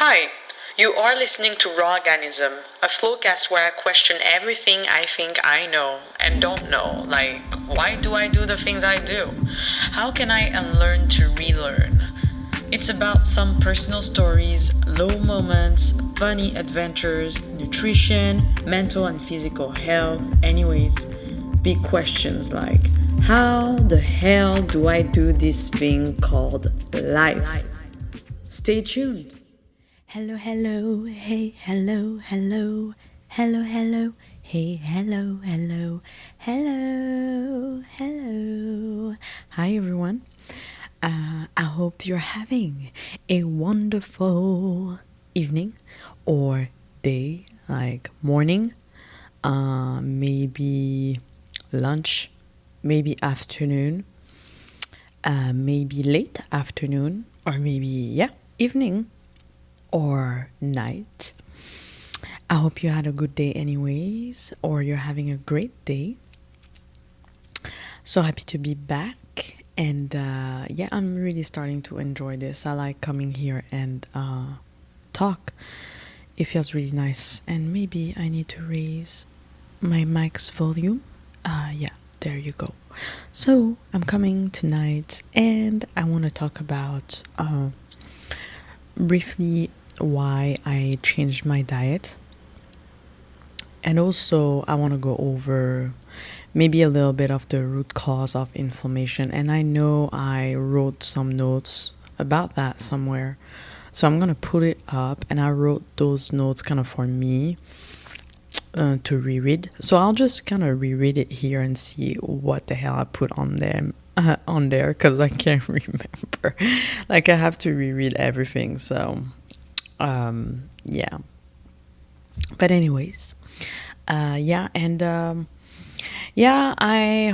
Hi, you are listening to Raw Organism, a flowcast where I question everything I think I know and don't know. Like, why do I do the things I do? How can I unlearn to relearn? It's about some personal stories, low moments, funny adventures, nutrition, mental and physical health. Anyways, big questions like, how the hell do I do this thing called life? Stay tuned. Hello, hello, hey, hello, hello, hello, hello, hey, hello, hello, hello, hello. Hi, everyone. I hope you're having a wonderful evening or day, like morning, maybe lunch, maybe afternoon, maybe late afternoon, or maybe, evening or night. I hope you had a good day anyways, or you're having a great day. So happy to be back. And I'm really starting to enjoy this. I like coming here and talk. It feels really nice. And maybe I need to raise my mic's volume. There you go. So I'm coming tonight and I want to talk about briefly why I changed my diet. And also, I want to go over maybe a little bit of the root cause of inflammation. And I know I wrote some notes about that somewhere. So I'm going to put it up. And I wrote those notes kind of for me to reread. So I'll just kind of reread it here and see what the hell I put on them. On there because I can't remember. Like I have to reread everything. So but anyways, I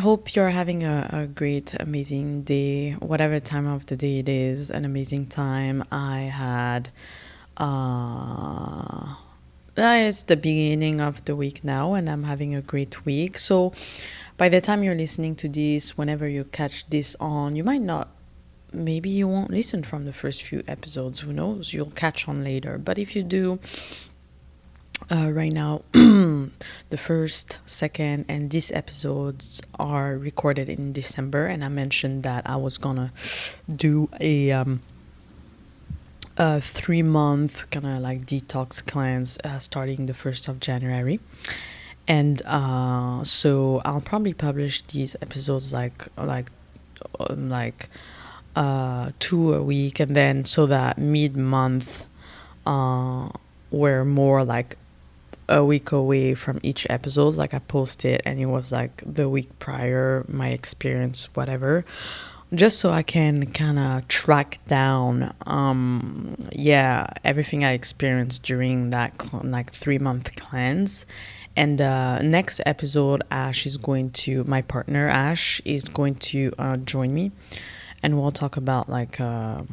hope you're having a great, amazing day, whatever time of the day it is, an amazing time. I had, it's the beginning of the week now, and I'm having a great week. So by the time you're listening to this, whenever you catch this on, you might not, maybe you won't listen from the first few episodes, who knows, you'll catch on later. But if you do, right now, the first, second, and these episodes are recorded in December, and I mentioned that I was gonna do a 3-month kind of like detox cleanse starting the 1st of January. And so I'll probably publish these episodes like 2 a week, and then so that mid-month we're more like a week away from each episode. Like I posted and it was like the week prior, my experience, whatever, just so I can kind of track down everything I experienced during that 3-month cleanse. And next episode, my partner Ash is going to join me, and we'll talk about like our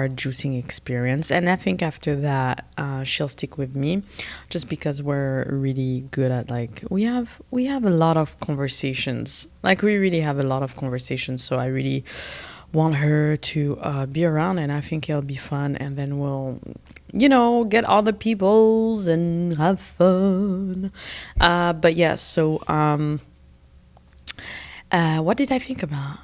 juicing experience. And I think after that she'll stick with me, just because we're really good at like we have a lot of conversations. Like we really have a lot of conversations, so I really want her to be around, and I think it'll be fun. And then we'll get all the peoples and have fun. What did I think about?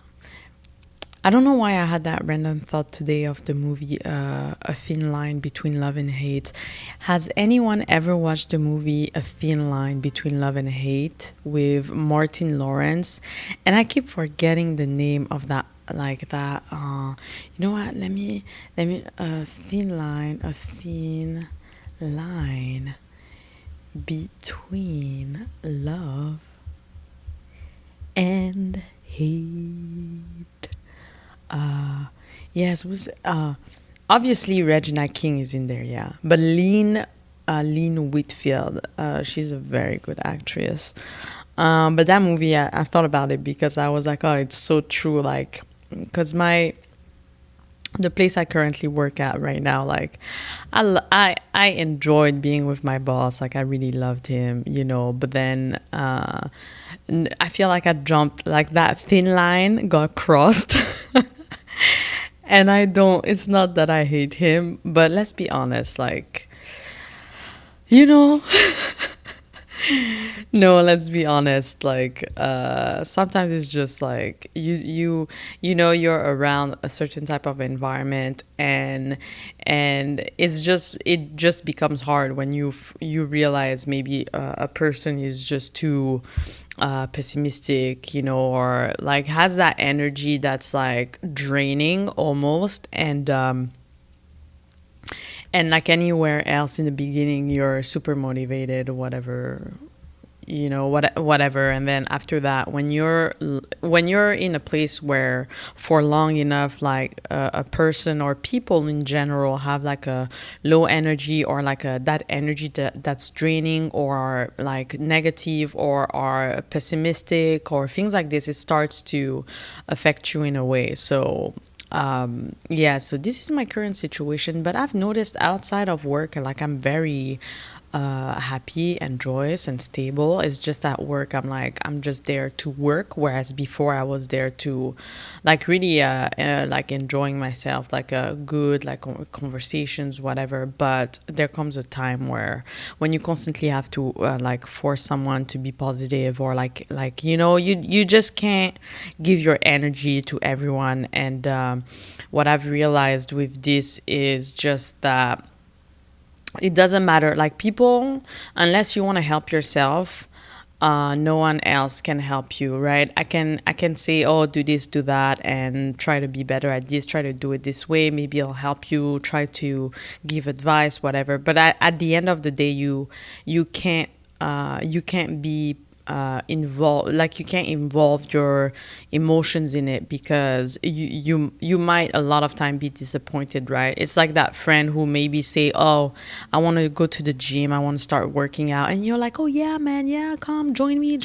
I don't know why I had that random thought today of the movie A Thin Line Between Love and Hate. Has anyone ever watched the movie A Thin Line Between Love and Hate with Martin Lawrence? And I keep forgetting the name of that, like that. You know what? Let me a thin line between love and hate. Yes, was obviously Regina King is in there, yeah. But Lynn Whitfield, she's a very good actress. But that movie, I thought about it because I was like, oh, it's so true. Like, because the place I currently work at right now, like, I enjoyed being with my boss. Like, I really loved him, But then I feel like I jumped, like that thin line got crossed. And I don't, it's not that I hate him, but let's be honest, like, you know, no, let's be honest, like, sometimes it's just like you're around a certain type of environment, and it just becomes hard when you realize maybe a person is just too pessimistic, or like has that energy that's like draining almost. And like anywhere else in the beginning, you're super motivated, whatever, whatever. And then after that, when you're in a place where for long enough, like a person or people in general have like a low energy, or like that energy that's draining, or like negative, or are pessimistic, or things like this, it starts to affect you in a way. So yeah, so this is my current situation, but I've noticed outside of work, like I'm very happy and joyous and stable. It's just at work, I'm just there to work, whereas before I was there to like really like enjoying myself, like a good like conversations, whatever. But there comes a time where when you constantly have to like force someone to be positive, or like you just can't give your energy to everyone. And what I've realized with this is just that it doesn't matter, like people, unless you want to help yourself, no one else can help you, right? I can say, oh, do this, do that, and try to be better at this, try to do it this way, maybe I'll help you, try to give advice, whatever. But at the end of the day, you can't be involved, like you can't involve your emotions in it, because you might a lot of time be disappointed, right? It's like that friend who maybe say, oh, I want to go to the gym, I want to start working out, and you're like, oh yeah man, yeah, come join me,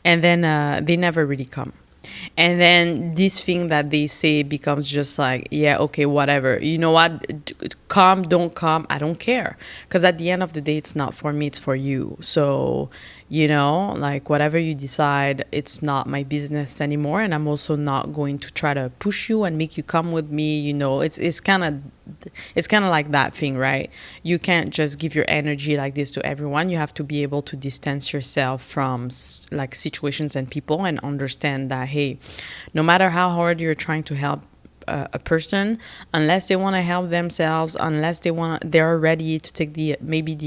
and then they never really come. And then this thing that they say becomes just like, yeah, okay, whatever, you know what, come, don't come, I don't care, because at the end of the day, it's not for me, it's for you. So like whatever you decide, it's not my business anymore, and I'm also not going to try to push you and make you come with me. It's kind of like that thing, right? You can't just give your energy like this to everyone. You have to be able to distance yourself from like situations and people, and understand that, hey, no matter how hard you're trying to help a person, unless they want to help themselves, unless they're ready to take the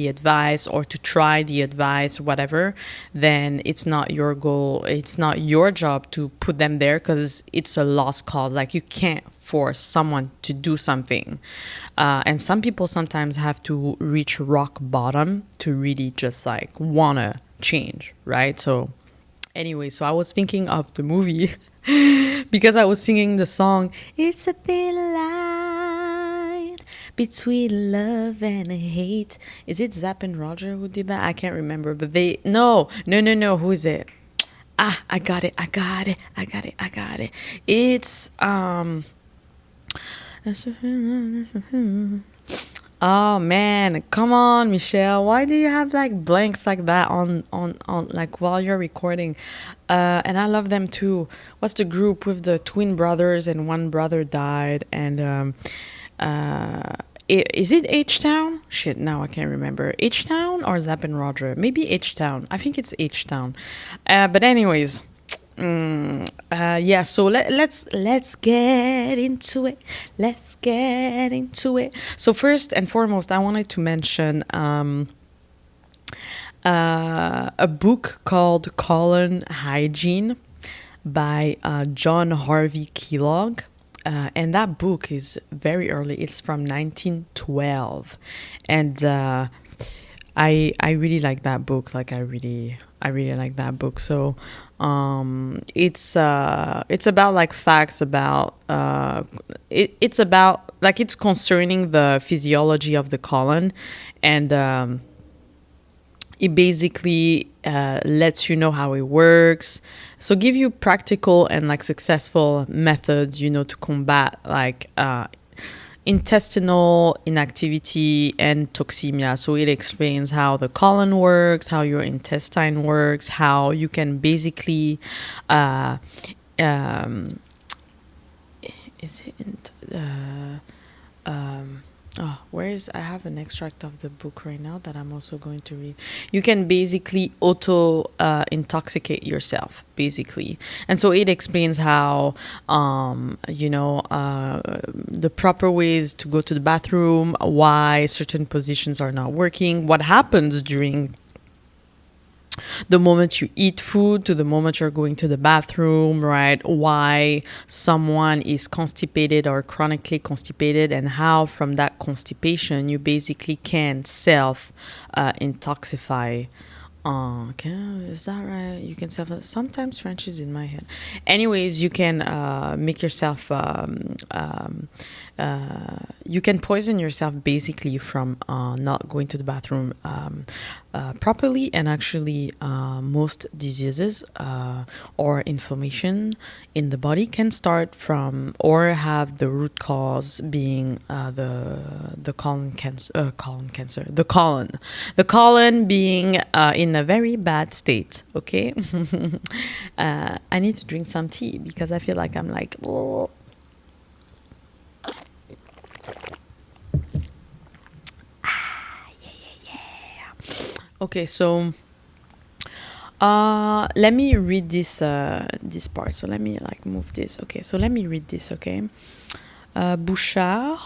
advice, or to try the advice, whatever, then it's not your goal, it's not your job to put them there, because it's a lost cause. Like you can't force someone to do something, and some people sometimes have to reach rock bottom to really just like wanna change, right? So anyway, so I was thinking of the movie because I was singing the song, It's a Thin Line Between Love and Hate. Is it Zapp and Roger who did that? I can't remember, but no. Who is it? I got it. It's oh man, come on, Michelle. Why do you have like blanks like that on like while you're recording? And I love them too. What's the group with the twin brothers and one brother died? And is it H Town? Shit, now I can't remember. H Town or Zapp and Roger? Maybe H Town. I think it's H Town. But anyways, yeah, so let's get into it. Let's get into it. So first and foremost, I wanted to mention a book called Colon Hygiene by John Harvey Kellogg. And that book is very early. It's from 1912, and I really like that book. Like I really like that book. So it's about like facts about it's about like it's concerning the physiology of the colon, and it basically lets you know how it works. So give you practical and like successful methods, to combat like intestinal inactivity and toxemia. So it explains how the colon works, how your intestine works, how you can basically is it in oh, where is I have an extract of the book right now that I'm also going to read. You can basically auto intoxicate yourself, basically. And so it explains how the proper ways to go to the bathroom, why certain positions are not working, what happens during the moment you eat food to the moment you're going to the bathroom, right? Why someone is constipated or chronically constipated, and how from that constipation you basically can self intoxify. Okay, is that right? You can self. Sometimes French is in my head. Anyways, you can make yourself. You can poison yourself basically from not going to the bathroom properly, and actually most diseases or inflammation in the body can start from or have the root cause being the colon cancer, the colon being in a very bad state. Okay. I need to drink some tea because I feel like I'm like, oh. Okay, so let me read this part. So let me like move this. Okay, so let me read this. Okay, Bouchard,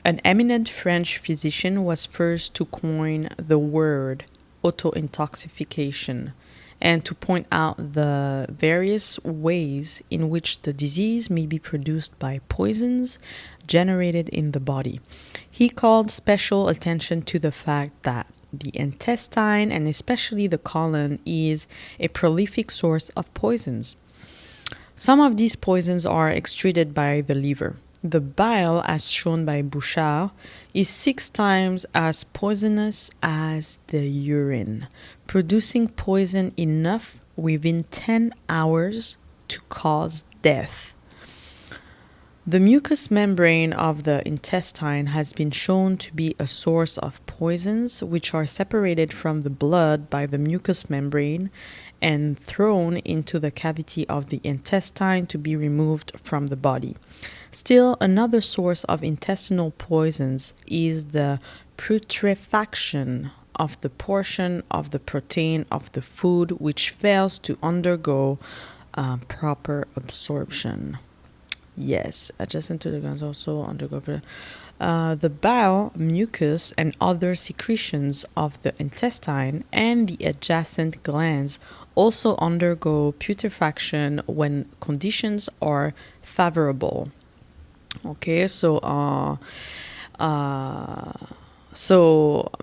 an eminent French physician, was first to coin the word auto-intoxication and to point out the various ways in which the disease may be produced by poisons generated in the body. He called special attention to the fact that the intestine, and especially the colon, is a prolific source of poisons. Some of these poisons are excreted by the liver. The bile, as shown by Bouchard, is 6 times as poisonous as the urine, producing poison enough within 10 hours to cause death. The mucous membrane of the intestine has been shown to be a source of poisons, which are separated from the blood by the mucous membrane and thrown into the cavity of the intestine to be removed from the body. Still, another source of intestinal poisons is the putrefaction of the portion of the protein of the food which fails to undergo proper absorption. Yes, adjacent to the glands also undergo the bile, mucus, and other secretions of the intestine and the adjacent glands also undergo putrefaction when conditions are favorable. Okay, so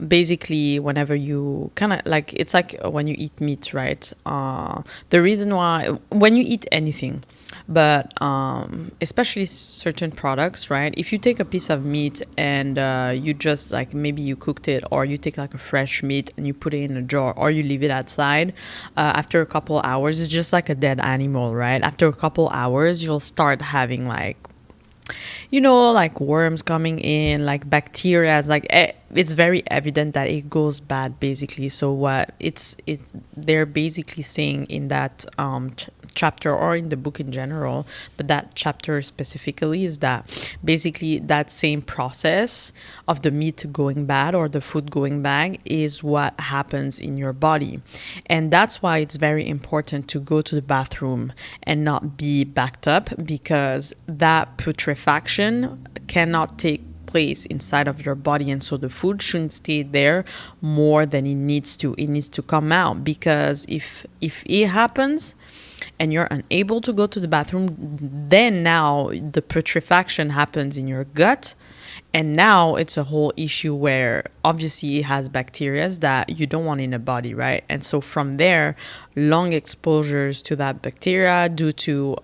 basically, whenever you kind of like, it's like when you eat meat, right? The reason why, when you eat anything, but especially certain products, right? If you take a piece of meat and you just like, maybe you cooked it, or you take like a fresh meat and you put it in a jar, or you leave it outside, after a couple hours, it's just like a dead animal, right? After a couple hours, you'll start having like, like worms coming in, like bacteria, like it's very evident that it goes bad, basically. So what they're basically saying in that chapter, or in the book in general, but that chapter specifically, is that basically that same process of the meat going bad or the food going bad is what happens in your body. And that's why it's very important to go to the bathroom and not be backed up, because that putrefaction cannot take place inside of your body, and so the food shouldn't stay there more than it needs to. It needs to come out, because if it happens and you're unable to go to the bathroom, then now the putrefaction happens in your gut, and now it's a whole issue where obviously it has bacteria that you don't want in the body, right? And so from there, long exposures to that bacteria due to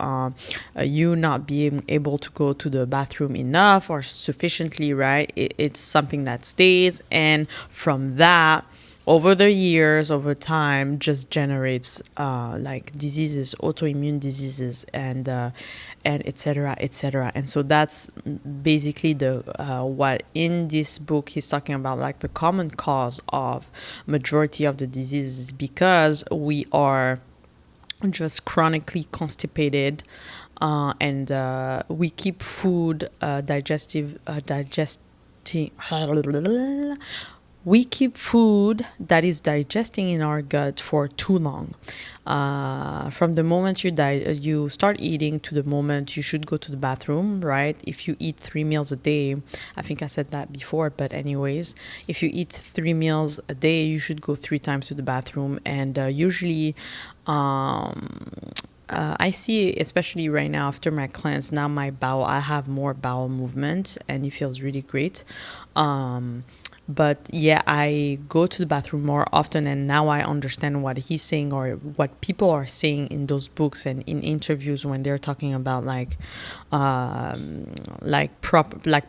you not being able to go to the bathroom enough or sufficiently, right? It's something that stays, and from that, over the years, over time, just generates like diseases, autoimmune diseases, and et cetera, et cetera. And so that's basically the what in this book he's talking about, like the common cause of majority of the diseases, because we are just chronically constipated, and we keep food digesting. We keep food that is digesting in our gut for too long. From the moment you start eating to the moment you should go to the bathroom, right? If you eat 3 meals a day, I think I said that before, but anyways, if you eat 3 meals a day, you should go 3 times to the bathroom. And usually, I see, especially right now after my cleanse, now I have more bowel movement, and it feels really great. But yeah, I go to the bathroom more often, and now I understand what he's saying or what people are saying in those books and in interviews when they're talking about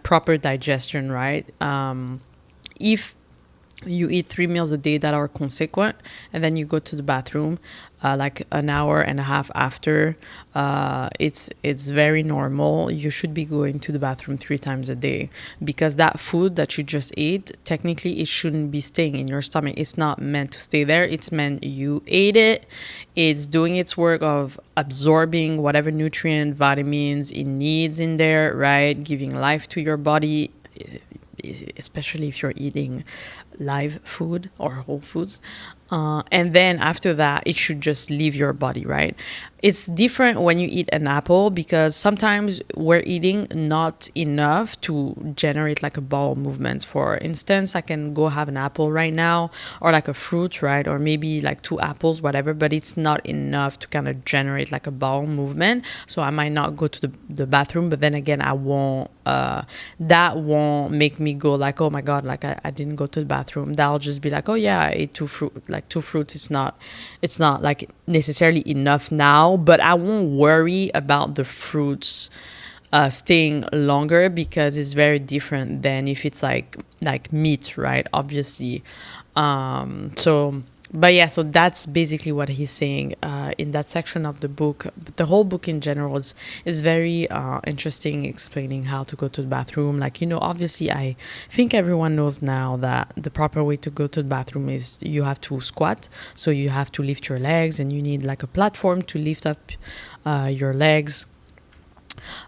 proper digestion, right? If you eat 3 meals a day that are consequent, and then you go to the bathroom like an hour and a half after, it's very normal. You should be going to the bathroom 3 times a day, because that food that you just ate, technically it shouldn't be staying in your stomach. It's not meant to stay there. It's meant you ate it. It's doing its work of absorbing whatever nutrient, vitamins it needs in there, right? Giving life to your body, especially if you're eating live food or whole foods. And then after that, it should just leave your body, right? It's different when you eat an apple, because sometimes we're eating not enough to generate like a bowel movement. For instance, I can go have an apple right now, or like a fruit, right? Or maybe like 2 apples, whatever, but it's not enough to kind of generate like a bowel movement. So I might not go to the bathroom, but then again, I won't, that won't make me go like, oh my God, like I didn't go to the bathroom. That'll just be like, oh yeah, I ate 2 fruits. It's not like necessarily enough now, but I won't worry about the fruits staying longer, because it's very different than if it's like meat, right? Obviously. But yeah, so that's basically what he's saying in that section of the book. But the whole book in general is very interesting, explaining how to go to the bathroom. Like, obviously, I think everyone knows now that the proper way to go to the bathroom is you have to squat. So you have to lift your legs, and you need like a platform to lift up your legs.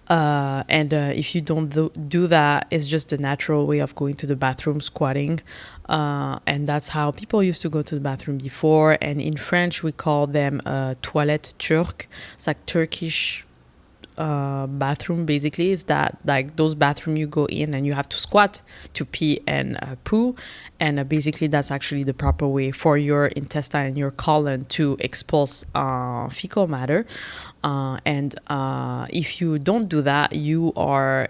And if you don't do that, it's just the natural way of going to the bathroom, squatting. And that's how people used to go to the bathroom before. And in French, we call them toilette turque. It's like Turkish bathroom. Basically, is that like those bathroom you go in and you have to squat to pee and poo. And basically, that's actually the proper way for your intestine and your colon to expulse fecal matter. And if you don't do that, you are,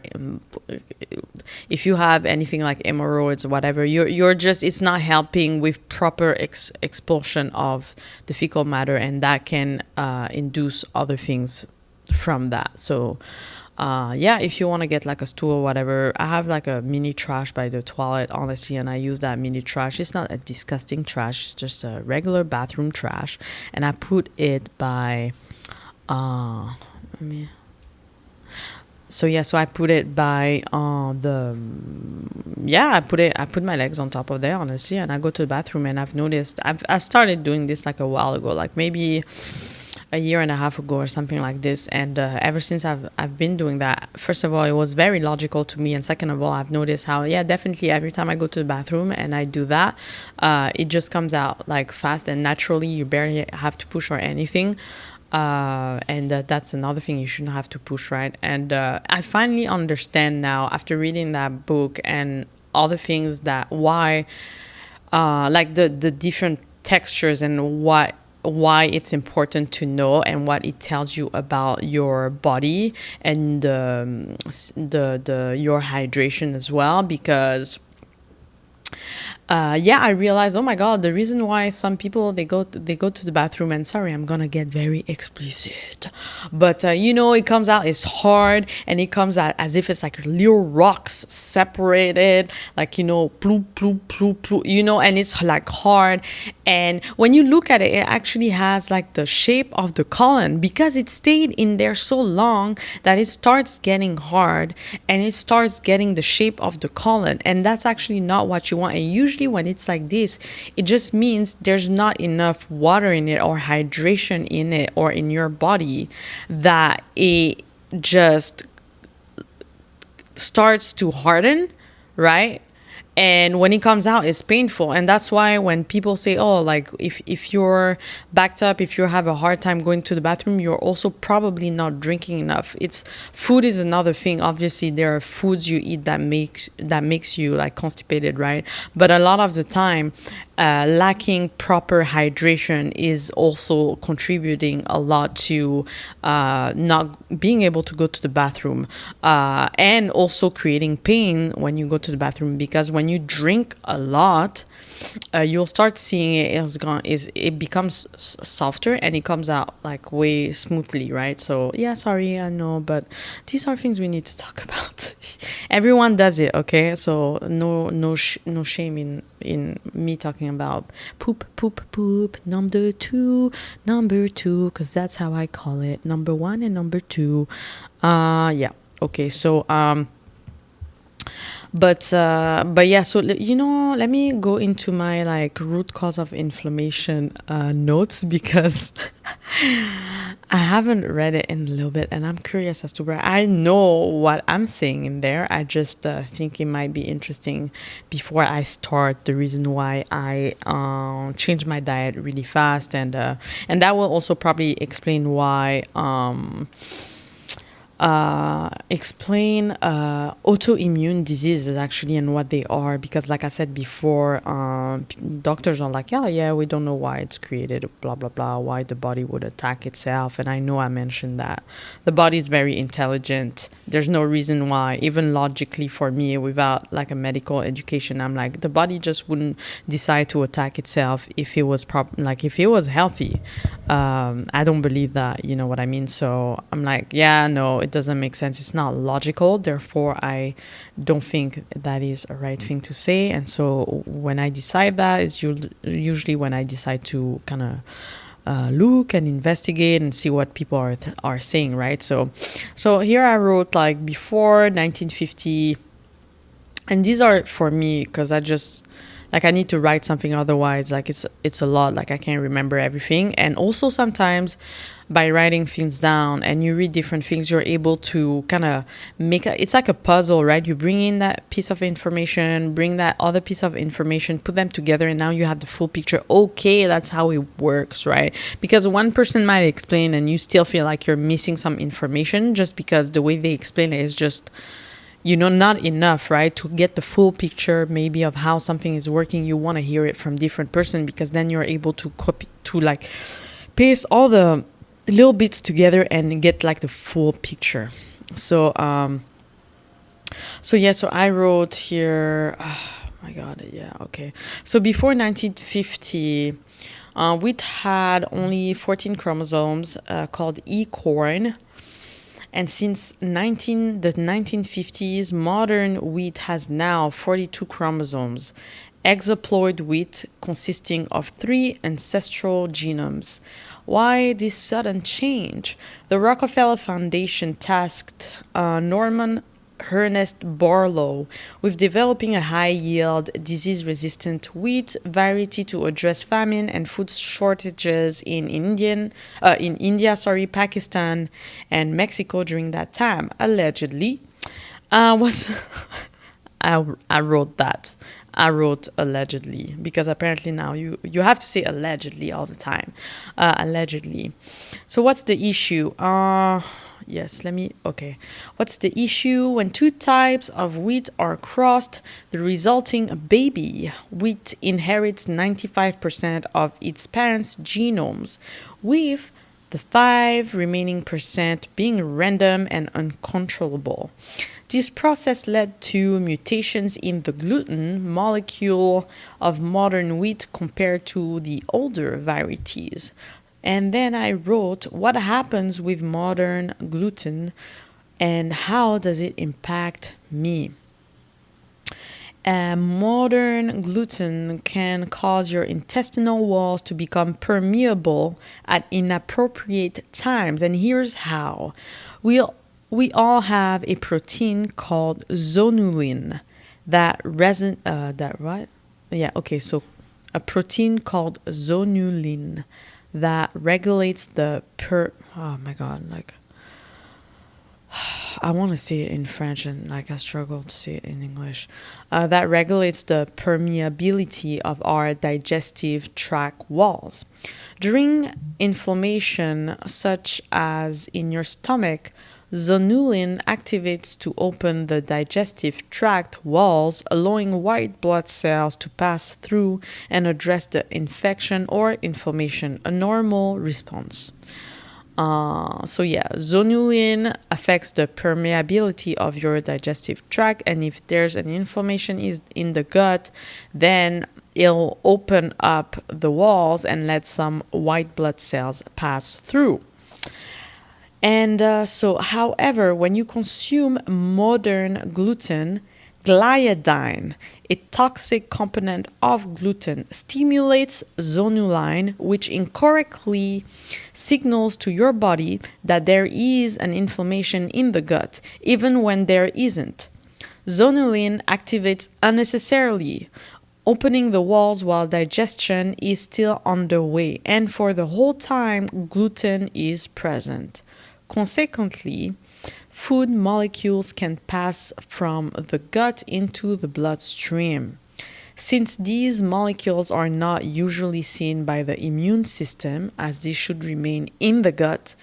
if you have anything like hemorrhoids or whatever, you're just, it's not helping with proper expulsion of the fecal matter, and that can induce other things from that. So yeah, if you want to get like a stool or whatever, I have like a mini trash by the toilet, honestly, and I use that mini trash. It's not a disgusting trash, it's just a regular bathroom trash, and I put it by so I put it by I put my legs on top of there, honestly, and I go to the bathroom. And I've noticed I've started doing this like a while ago, like maybe a year and a half ago or something like this. And ever since I've been doing that. First of all, it was very logical to me, and second of all, I've noticed how, yeah, definitely every time I go to the bathroom and I do that, it just comes out like fast and naturally. You barely have to push or anything. And that's another thing, you shouldn't have to push, right? And I finally understand now, after reading that book and all the things, that why like the different textures, and why it's important to know, and what it tells you about your body, and your hydration as well. Because I realized, oh my God, the reason why some people they go to the bathroom, and sorry, I'm gonna get very explicit, but it comes out, it's hard, and it comes out as if it's like little rocks separated, like ploop ploop ploop ploop, and it's like hard. And when you look at it, it actually has like the shape of the colon, because it stayed in there so long that it starts getting hard, and it starts getting the shape of the colon, and that's actually not what you want. And usually usually when it's like this, it just means there's not enough water in it or hydration in it or in your body, that it just starts to harden, right? And when it comes out, it's painful. And that's why when people say, oh, like if you're backed up, if you have a hard time going to the bathroom, you're also probably not drinking enough. It's food is another thing. Obviously there are foods you eat that makes you like constipated, right? But a lot of the time, lacking proper hydration is also contributing a lot to not being able to go to the bathroom, and also creating pain when you go to the bathroom, because when you drink a lot, you'll start seeing it becomes softer and it comes out like way smoothly, right? So yeah, sorry, I know, but these are things we need to talk about. Everyone does it, okay? So no shame in me talking about poop number two, because that's how I call it, number one and number two. Yeah, okay. So but yeah, so let me go into my like root cause of inflammation notes, because I haven't read it in a little bit and I'm curious as to where I know what I'm saying in there. I just think it might be interesting before I start the reason why I change my diet really fast, and that will also probably explain why explain autoimmune diseases actually and what they are, because like I said before, doctors are like, yeah, we don't know why it's created, blah blah blah, why the body would attack itself. And I know I mentioned that the body is very intelligent. There's no reason why, even logically for me, without like a medical education, I'm like, the body just wouldn't decide to attack itself if it was if it was healthy. I don't believe that, you know what I mean? So I'm like, yeah, no, it doesn't make sense. It's not logical. Therefore, I don't think that is a right thing to say. And so when I decide that, it's usually when I decide to kind of look and investigate and see what people are saying, right? So here I wrote like before 1950, and these are for me because I just like I need to write something, otherwise like it's a lot, like I can't remember everything. And also sometimes by writing things down and you read different things, you're able to kind of it's like a puzzle, right? You bring in that piece of information, bring that other piece of information, put them together, and now you have the full picture. Okay, that's how it works, right? Because one person might explain and you still feel like you're missing some information just because the way they explain it is just, not enough, right? To get the full picture maybe of how something is working, you want to hear it from different person, because then you're able to copy, to like paste all the little bits together and get like the full picture. So so I wrote here, oh my god, yeah, okay. So before 1950, wheat had only 14 chromosomes, called E-corn. And since the 1950s, modern wheat has now 42 chromosomes. Exaploid wheat consisting of 3 ancestral genomes. Why this sudden change? The Rockefeller Foundation tasked Norman Ernest Borlaug with developing a high-yield, disease-resistant wheat variety to address famine and food shortages in India, Pakistan, and Mexico during that time. Allegedly, was I wrote that. I wrote allegedly because apparently now you have to say allegedly all the time. Allegedly. So what's the issue? What's the issue? When two types of wheat are crossed, the resulting baby wheat inherits 95% of its parents' genomes, with the 5 remaining percent being random and uncontrollable. This process led to mutations in the gluten molecule of modern wheat compared to the older varieties. And then I wrote, what happens with modern gluten and how does it impact me? Modern gluten can cause your intestinal walls to become permeable at inappropriate times. And here's how. We all have a protein called zonulin that yeah, okay, so a protein called zonulin that regulates the oh my god, like I want to say it in French and like I struggle to say it in English. That regulates the permeability of our digestive tract walls. During inflammation, such as in your stomach, zonulin activates to open the digestive tract walls, allowing white blood cells to pass through and address the infection or inflammation, a normal response. So yeah, zonulin affects the permeability of your digestive tract, and if there's an inflammation is in the gut, then it'll open up the walls and let some white blood cells pass through. And however, when you consume modern gluten, gliadin, a toxic component of gluten, stimulates zonulin, which incorrectly signals to your body that there is an inflammation in the gut, even when there isn't. Zonulin activates unnecessarily, opening the walls while digestion is still underway, and for the whole time, gluten is present. Consequently, food molecules can pass from the gut into the bloodstream. Since these molecules are not usually seen by the immune system, as they should remain in the gut,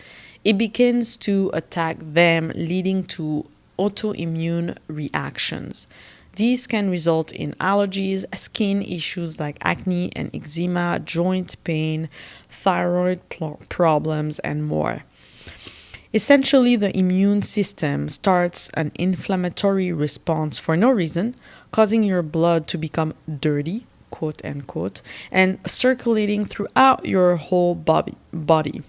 it begins to attack them, leading to autoimmune reactions. These can result in allergies, skin issues like acne and eczema, joint pain, thyroid problems, and more. Essentially, the immune system starts an inflammatory response for no reason, causing your blood to become dirty, quote unquote, and circulating throughout your whole body.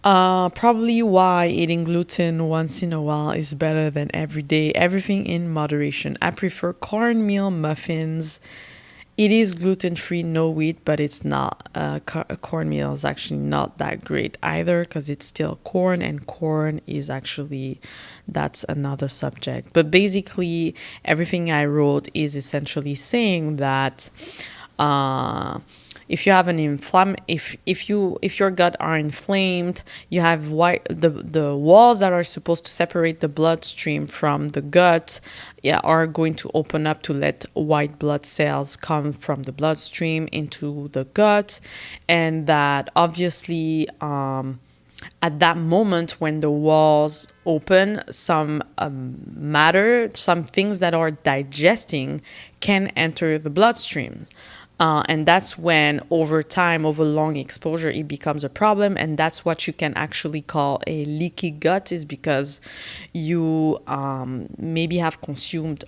Probably why eating gluten once in a while is better than every day. Everything in moderation. I prefer cornmeal muffins. It is gluten-free, no wheat, but it's not. Cornmeal is actually not that great either because it's still corn, and corn is actually, that's another subject. But basically, everything I wrote is essentially saying that if you have an if your gut are inflamed, you have the walls that are supposed to separate the bloodstream from the gut, yeah, are going to open up to let white blood cells come from the bloodstream into the gut, and that obviously at that moment when the walls open, some matter, some things that are digesting can enter the bloodstream. And that's when, over time, over long exposure, it becomes a problem. And that's what you can actually call a leaky gut, is because you maybe have consumed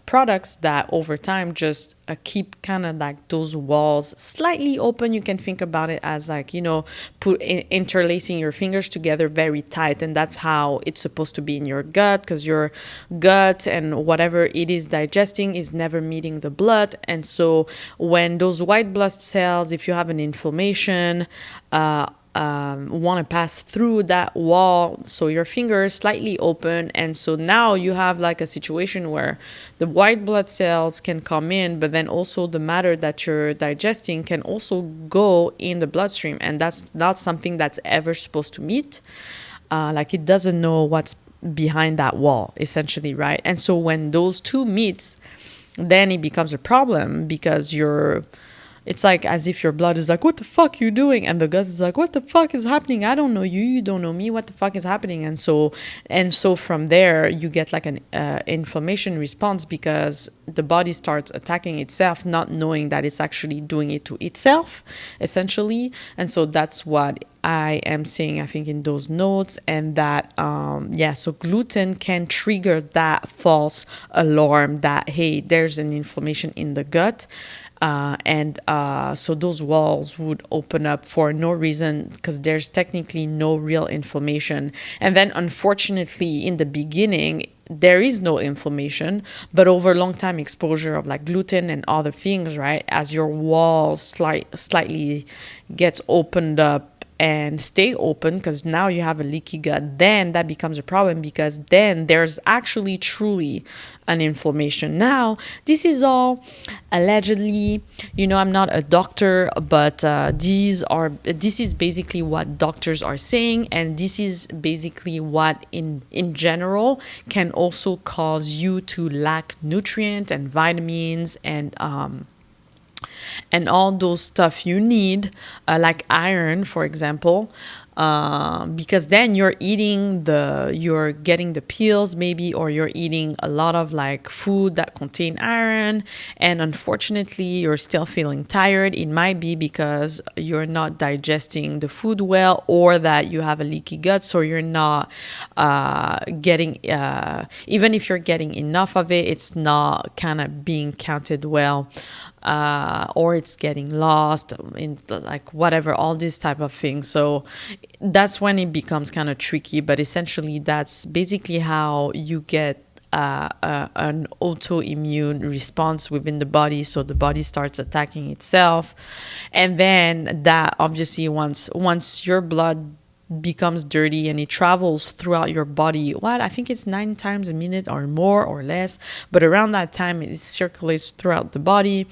products that over time just keep kind of like those walls slightly open. You can think about it as like, interlacing your fingers together very tight. And that's how it's supposed to be in your gut, because your gut and whatever it is digesting is never meeting the blood. And so when those white blood cells, if you have an inflammation, want to pass through that wall, so your fingers slightly open, and so now you have like a situation where the white blood cells can come in, but then also the matter that you're digesting can also go in the bloodstream, and that's not something that's ever supposed to meet. Like it doesn't know what's behind that wall, essentially, right? And so when those two meets, then it becomes a problem, because it's like as if your blood is like, what the fuck you doing? And the gut is like, what the fuck is happening? I don't know you. You don't know me. What the fuck is happening? And so from there, you get like an inflammation response, because the body starts attacking itself, not knowing that it's actually doing it to itself, essentially. And so that's what I am saying, I think, in those notes. And that, so gluten can trigger that false alarm that, hey, there's an inflammation in the gut. So those walls would open up for no reason, because there's technically no real inflammation. And then unfortunately, in the beginning, there is no inflammation, but over long time exposure of like gluten and other things, right, as your walls slightly gets opened up and stay open, because now you have a leaky gut, then that becomes a problem, because then there's actually truly an inflammation. Now, this is all allegedly, I'm not a doctor, but this is basically what doctors are saying, and this is basically what in general can also cause you to lack nutrient and vitamins and all those stuff you need, like iron, for example, because then you're getting the pills maybe, or you're eating a lot of like food that contain iron, and unfortunately you're still feeling tired. It might be because you're not digesting the food well, or that you have a leaky gut, so you're not getting, even if you're getting enough of it, it's not kind of being counted well. Or it's getting lost in like whatever, all these type of things. So that's when it becomes kind of tricky. But essentially, that's basically how you get an autoimmune response within the body. So the body starts attacking itself, and then that obviously once your blood becomes dirty and it travels throughout your body, I think it's 9 times a minute or more or less, but around that time it circulates throughout the body.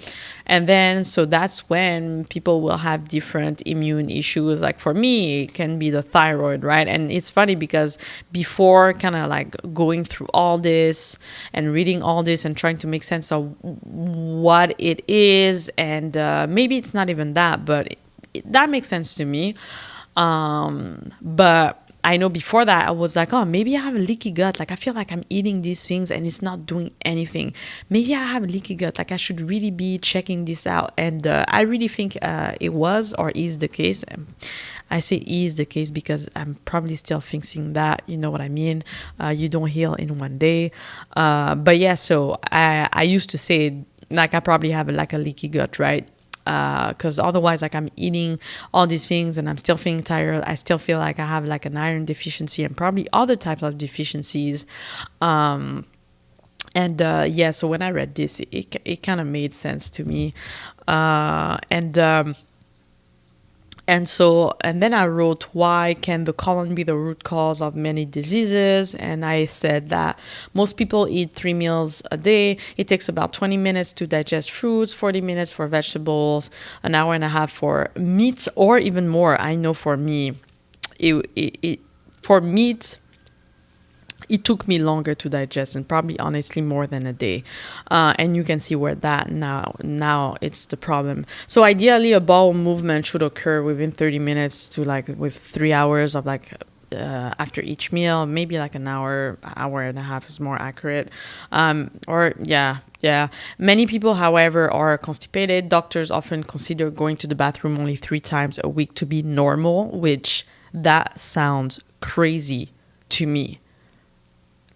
And then so that's when people will have different immune issues. Like for me, it can be the thyroid, right? And it's funny because before kind of like going through all this and reading all this and trying to make sense of what it is, and maybe it's not even that, but that makes sense to me. But I know before that I was like, oh, maybe I have a leaky gut. Like I feel like I'm eating these things and it's not doing anything. Maybe I have a leaky gut. Like I should really be checking this out. And I really think it was or is the case. I say is the case because I'm probably still thinking that, you know what I mean? You don't heal in one day. But yeah, so I used to say like I probably have like a leaky gut, right? Because otherwise, like I'm eating all these things and I'm still feeling tired. I still feel like I have like an iron deficiency and probably other types of deficiencies. So when I read this, it kind of made sense to me. And then I wrote, why can the colon be the root cause of many diseases? And I said that most people eat 3 meals a day. It takes about 20 minutes to digest fruits, 40 minutes for vegetables, an hour and a half for meat, or even more. I know for me, for meat, it took me longer to digest, and probably honestly more than a day. And you can see where that now it's the problem. So ideally a bowel movement should occur within 30 minutes to like with 3 hours of like after each meal. Maybe like an hour and a half is more accurate. Many people, however, are constipated. Doctors often consider going to the bathroom only 3 times a week to be normal, which that sounds crazy to me.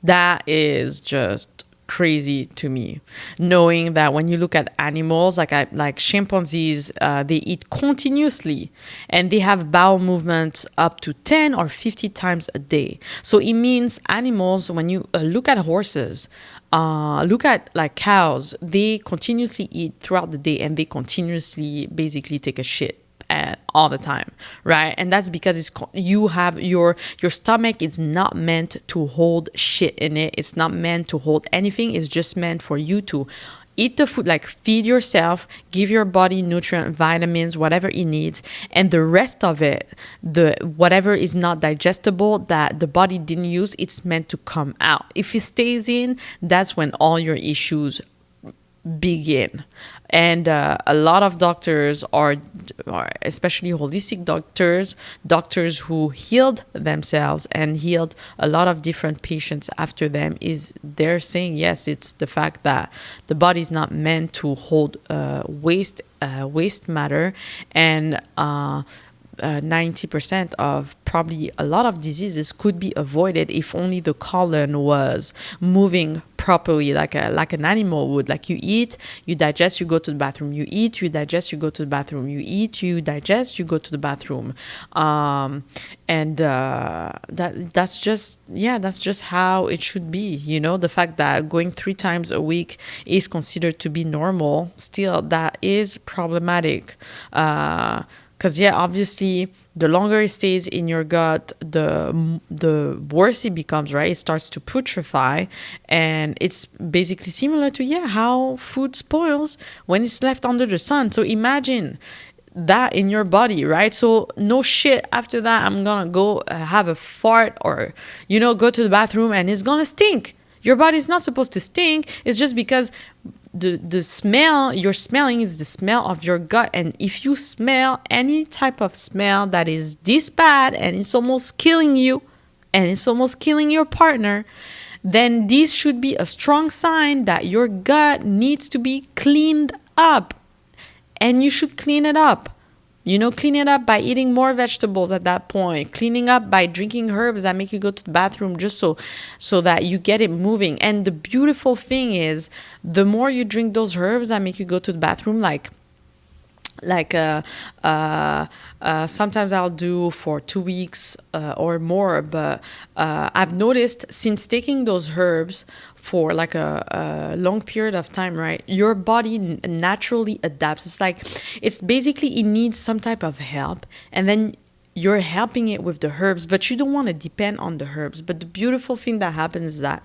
That is just crazy to me, knowing that when you look at animals like chimpanzees, they eat continuously and they have bowel movements up to 10 or 50 times a day. So it means animals, when you look at horses, look at like cows, they continuously eat throughout the day and they continuously basically take a shit all the time, right? And that's because you have your stomach is not meant to hold shit in it. It's not meant to hold anything. It's just meant for you to eat the food, like feed yourself, give your body nutrient, vitamins, whatever it needs, and the rest of it, whatever is not digestible that the body didn't use, it's meant to come out. If it stays in, that's when all your issues begin. And a lot of doctors are especially holistic doctors who healed themselves and healed a lot of different patients after them, they're saying, yes, it's the fact that the body is not meant to hold waste matter, and 90% of probably a lot of diseases could be avoided if only the colon was moving properly, like an animal would. Like you eat, you digest, you go to the bathroom. You eat, you digest, you go to the bathroom. You eat, you digest, you go to the bathroom. That's just how it should be. You know, the fact that going 3 times a week is considered to be normal, still that is problematic. Because yeah, obviously, the longer it stays in your gut, the worse it becomes, right? It starts to putrefy, and it's basically similar to yeah how food spoils when it's left under the sun. So imagine that in your body, right? So no shit. After that, I'm gonna go have a fart or go to the bathroom, and it's gonna stink. Your body's not supposed to stink. It's just because the smell you're smelling is the smell of your gut, and if you smell any type of smell that is this bad and it's almost killing you and it's almost killing your partner, then this should be a strong sign that your gut needs to be cleaned up, and you should clean it up. Clean it up by eating more vegetables at that point. Cleaning up by drinking herbs that make you go to the bathroom just so that you get it moving. And the beautiful thing is, the more you drink those herbs that make you go to the bathroom, sometimes I'll do for 2 weeks or more, but I've noticed since taking those herbs for like a long period of time, right, your body naturally adapts. It's basically it needs some type of help, and then you're helping it with the herbs, but you don't want to depend on the herbs. But the beautiful thing that happens is that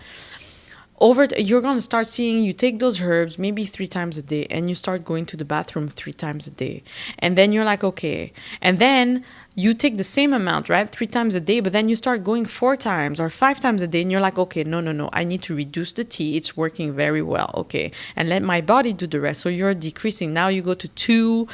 you're going to start seeing you take those herbs maybe 3 times a day, and you start going to the bathroom 3 times a day, and then you're like, okay, and then you take the same amount, right, 3 times a day, but then you start going 4 times or 5 times a day, and you're like, okay, no, I need to reduce the tea. It's working very well, okay, and let my body do the rest. So you're decreasing. Now you go to 2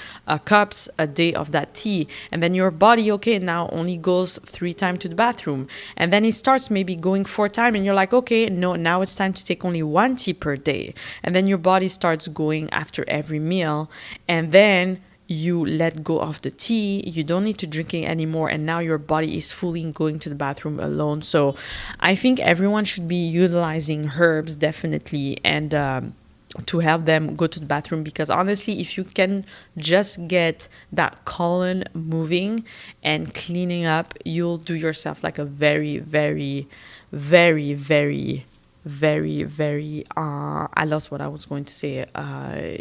cups a day of that tea, and then your body, okay, now only goes 3 times to the bathroom, and then it starts maybe going 4 times, and you're like, okay, no, now it's time to take only 1 tea per day, and then your body starts going after every meal, and then you let go of the tea, you don't need to drink it anymore, and now your body is fully going to the bathroom alone. So I think everyone should be utilizing herbs, definitely, and to help them go to the bathroom, because honestly, if you can just get that colon moving and cleaning up, you'll do yourself like a very, very, very, very I lost what I was going to say.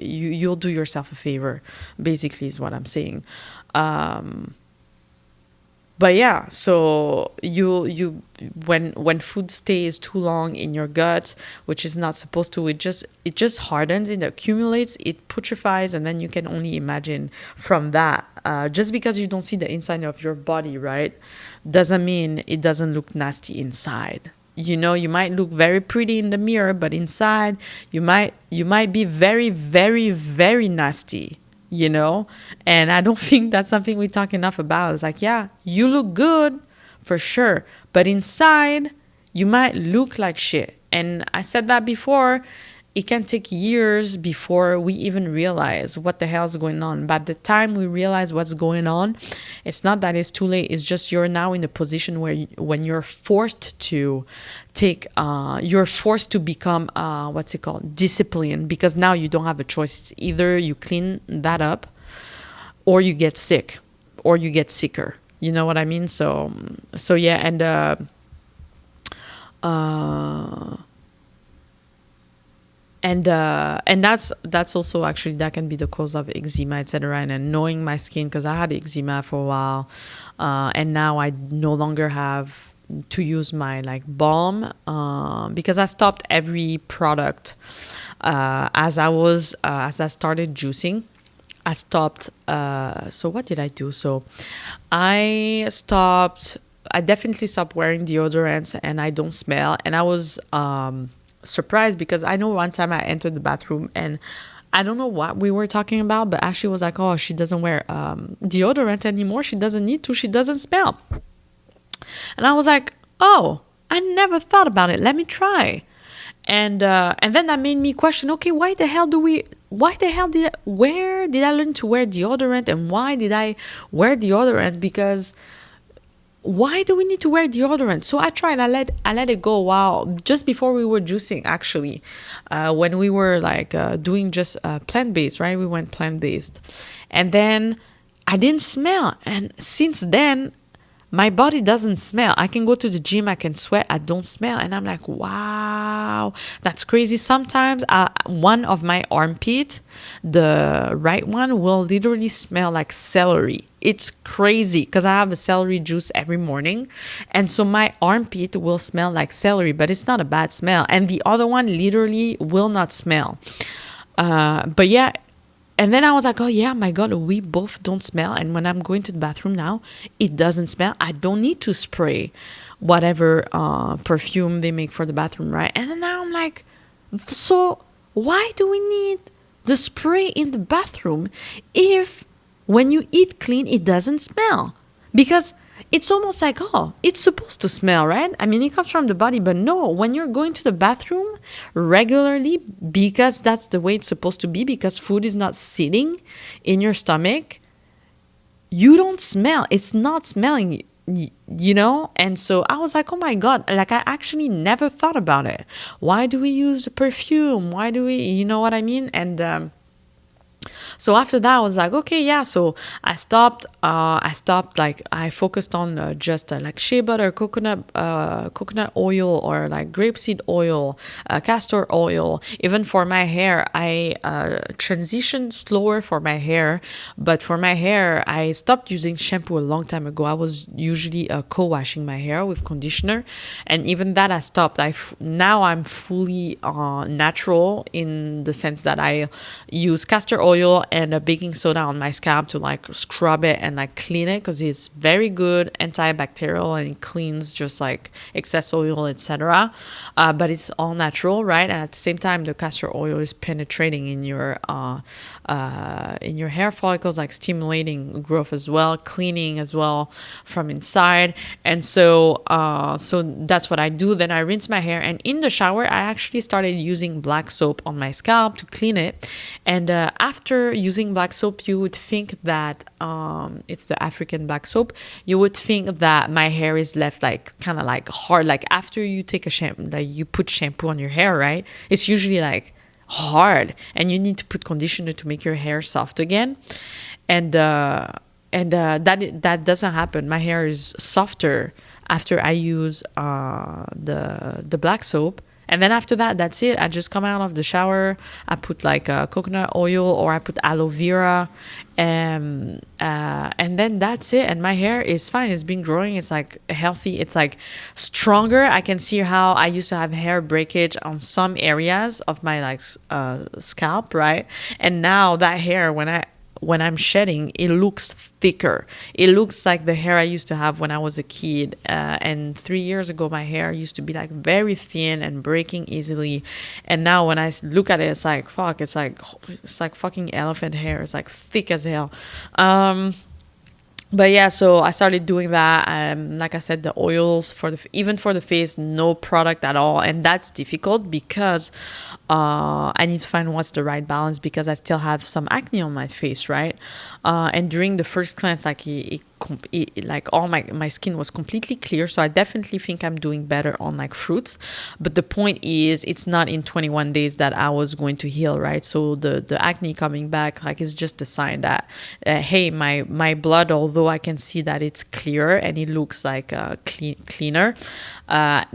You'll do yourself a favor, basically, is what I'm saying. But yeah, so you when food stays too long in your gut, which is not supposed to, it just hardens, it accumulates, it putrefies, and then you can only imagine from that. Just because you don't see the inside of your body, right, doesn't mean it doesn't look nasty inside. You might look very pretty in the mirror, but inside you might be very, very, very nasty, and I don't think that's something we talk enough about. It's like, yeah, you look good for sure, but inside you might look like shit. And I said that before, it can take years before we even realize what the hell is going on. By the time we realize what's going on, it's not that it's too late. It's just you're now in a position where when you're forced to you're forced to become, disciplined, because now you don't have a choice. It's either you clean that up or you get sick or you get sicker. You know what I mean? So yeah, and that's also actually, that can be the cause of eczema, etc. And knowing my skin, because I had eczema for a while, and now I no longer have to use my balm, because I stopped every product as I started juicing. I stopped. So what did I do? So I definitely stopped wearing deodorants, and I don't smell. And I was surprised, because I know one time I entered the bathroom, and I don't know what we were talking about, but Ashley was like, oh, she doesn't wear deodorant anymore. She doesn't need to. She doesn't smell. And I was like, oh, I never thought about it. Let me try. And then that made me question, okay, where did I learn to wear deodorant, and why did I wear deodorant? Because why do we need to wear deodorant? So I tried, I let it go. Wow. Just before we were juicing, actually, when we were doing just plant-based, right? We went plant-based, and then I didn't smell. And since then, my body doesn't smell. I can go to the gym, I can sweat, I don't smell. And I'm like, wow, that's crazy. Sometimes one of my armpit, the right one, will literally smell like celery. It's crazy because I have a celery juice every morning. And so my armpit will smell like celery, but it's not a bad smell. And the other one literally will not smell. But yeah, and then I was like, oh yeah, my God, we both don't smell. And when I'm going to the bathroom now, it doesn't smell. I don't need to spray whatever perfume they make for the bathroom, right? And then now I'm like, so why do we need the spray in the bathroom if when you eat clean, it doesn't smell? Because it's almost like, oh, it's supposed to smell, right? I mean, it comes from the body, but no, when you're going to the bathroom regularly, because that's the way it's supposed to be, because food is not sitting in your stomach, you don't smell. It's not smelling, you know? And so I was like, oh my God, like I actually never thought about it. Why do we use the perfume? Why do we, you know what I mean? And so after that, I was like, okay, yeah. So I stopped. Like I focused on just like shea butter, coconut oil, or like grapeseed oil, castor oil. Even for my hair, I transitioned slower for my hair. But for my hair, I stopped using shampoo a long time ago. I was usually co-washing my hair with conditioner, and even that I stopped. Now I'm fully natural in the sense that I use castor oil and a baking soda on my scalp to like scrub it and like clean it, because it's very good antibacterial and it cleans just like excess oil, etc. But it's all natural, right? And at the same time, the castor oil is penetrating in your hair follicles, like stimulating growth as well, cleaning as well from inside. And so that's what I do. Then I rinse my hair, and in the shower I actually started using black soap on my scalp to clean it. And after using black soap, you would think that it's the African black soap. You would think that my hair is left like kind of like hard. Like after you take a shampoo, like you put shampoo on your hair, right? It's usually like hard, and you need to put conditioner to make your hair soft again. And that doesn't happen. My hair is softer after I use the black soap. And then after that, that's it. I just come out of the shower. I put like coconut oil, or I put aloe vera, and then that's it. And my hair is fine. It's been growing. It's like healthy. It's like stronger. I can see how I used to have hair breakage on some areas of my like scalp, right? And now that hair, when I'm shedding, it looks thicker. It looks like the hair I used to have when I was a kid. And 3 years ago, my hair used to be like very thin and breaking easily. And now when I look at it, it's like, fuck, it's like fucking elephant hair. It's like thick as hell. But yeah, so I started doing that. Like I said, the oils even for the face, no product at all, and that's difficult because I need to find what's the right balance, because I still have some acne on my face, right? And during the first cleanse, like like all my skin was completely clear, so I definitely think I'm doing better on like fruits. But the point is, it's not in 21 days that I was going to heal, right? So the acne coming back, like, is just a sign that hey, my blood, although I can see that it's clearer and it looks like cleaner,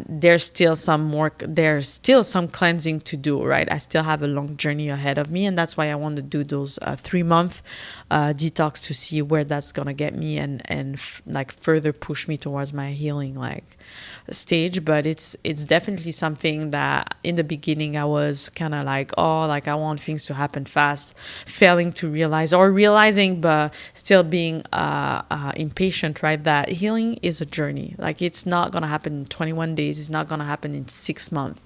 there's still some cleansing to do, right? I still have a long journey ahead of me, and that's why I want to do those 3-month detox to see where that's gonna get me, and like further push me towards my healing like stage. But it's definitely something that in the beginning I was kind of like, oh, like I want things to happen fast, failing to realize, or realizing but still being impatient, right? That healing is a journey. Like, it's not gonna happen in 21 days. It's not gonna happen in 6 months.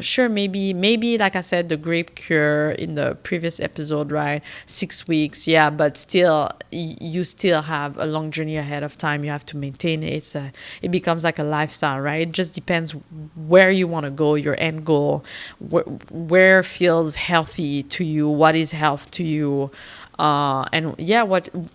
Sure, maybe like I said, the grape cure in the previous episode, right? 6 weeks, yeah, but still, you still have a long journey ahead of time. You have to maintain it. It becomes like a lifestyle, right? It just depends where you want to go, your end goal, where feels healthy to you, what is health to you. and yeah,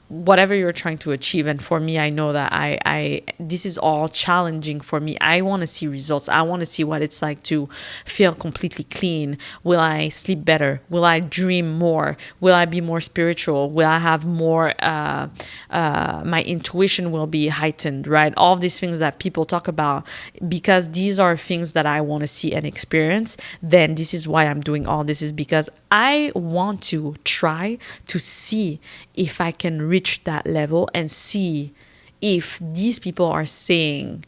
whatever you're trying to achieve. And for me, I know that I this is all challenging for me. I want to see results. I want to see what it's like to feel completely clean. Will I sleep better? Will I dream more? Will I be more spiritual? Will I have more my intuition will be heightened, right? All these things that people talk about, because these are things that I want to see and experience. Then this is why I'm doing all this, is because I want to try to see if I can reach that level and see if these people are saying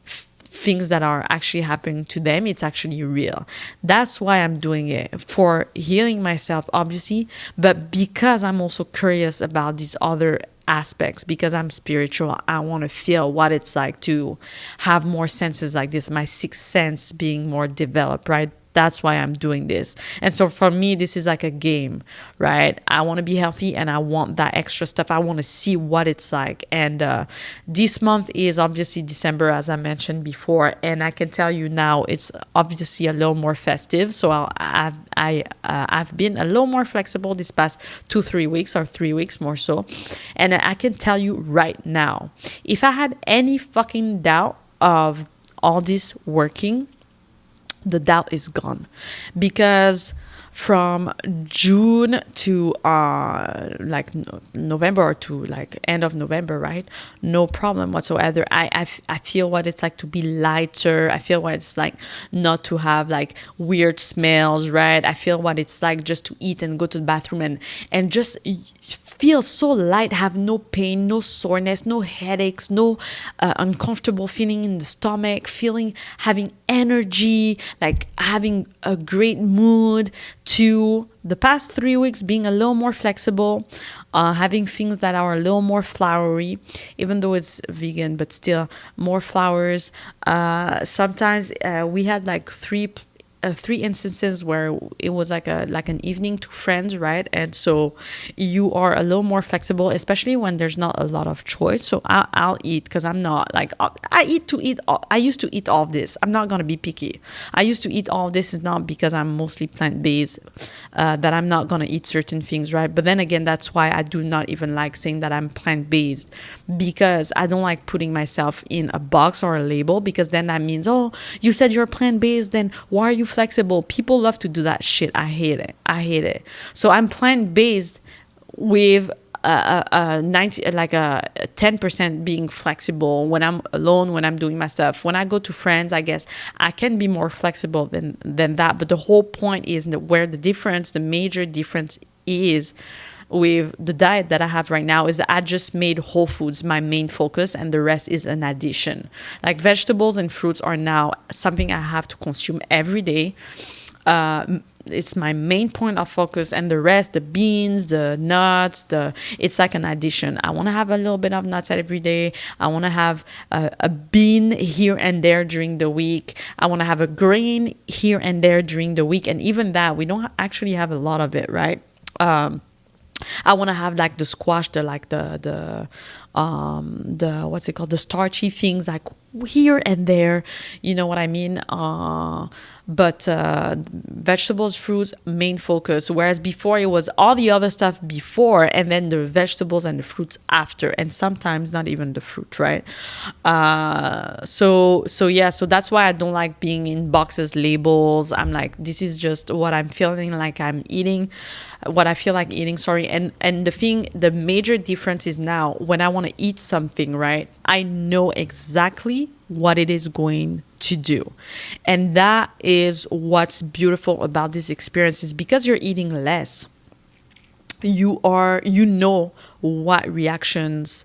things that are actually happening to them, it's actually real. That's why I'm doing it, for healing myself, obviously, but because I'm also curious about these other aspects, because I'm spiritual. I want to feel what it's like to have more senses like this, my sixth sense being more developed, right? That's why I'm doing this. And so for me, this is like a game, right? I want to be healthy and I want that extra stuff. I want to see what it's like. And this month is obviously December, as I mentioned before. And I can tell you now, it's obviously a little more festive. So I've been a little more flexible this past 2-3 weeks, or 3 weeks more so. And I can tell you right now, if I had any fucking doubt of all this working, the doubt is gone, because from June to like November, or to like end of November, right? No problem whatsoever. I feel what it's like to be lighter. I feel what it's like not to have like weird smells, right? I feel what it's like just to eat and go to the bathroom and just feel so light, have no pain, no soreness, no headaches, no uncomfortable feeling in the stomach, having energy, like having a great mood, to the past 3 weeks being a little more flexible, having things that are a little more flowery, even though it's vegan, but still more flowers. Sometimes we had like three instances where it was like an evening to friends, right? And so you are a little more flexible, especially when there's not a lot of choice. So I'll eat, because I'm not like, I used to eat all of this. I'm not gonna be picky. I used to eat all of this. Is not because I'm mostly plant-based that I'm not gonna eat certain things, right? But then again, that's why I do not even like saying that I'm plant-based, because I don't like putting myself in a box or a label, because then that means, oh, you said you're plant-based, then why are you flexible? People love to do that shit. I hate it. So I'm plant-based with a 10% being flexible when I'm alone, when I'm doing my stuff. When I go to friends, I guess I can be more flexible than that. But the whole point is that where the major difference is with the diet that I have right now, is that I just made whole foods my main focus, and the rest is an addition. Like vegetables and fruits are now something I have to consume every day. It's my main point of focus, and the rest, the beans, the nuts, it's like an addition. I want to have a little bit of nuts every day. I want to have a bean here and there during the week. I want to have a grain here and there during the week, and even that, we don't actually have a lot of it, right? I want to have like the squash, the what's it called, the starchy things, like here and there, you know what I mean? But vegetables, fruits, main focus. Whereas before it was all the other stuff before, and then the vegetables and the fruits after, and sometimes not even the fruit, right? So that's why I don't like being in boxes, labels. I'm like, this is just what I'm feeling like I'm eating, what I feel like eating, sorry. And the major difference is now when I want to eat something, right, I know exactly what it is going to do. And that is what's beautiful about this experience, is because you're eating less, you know what reactions,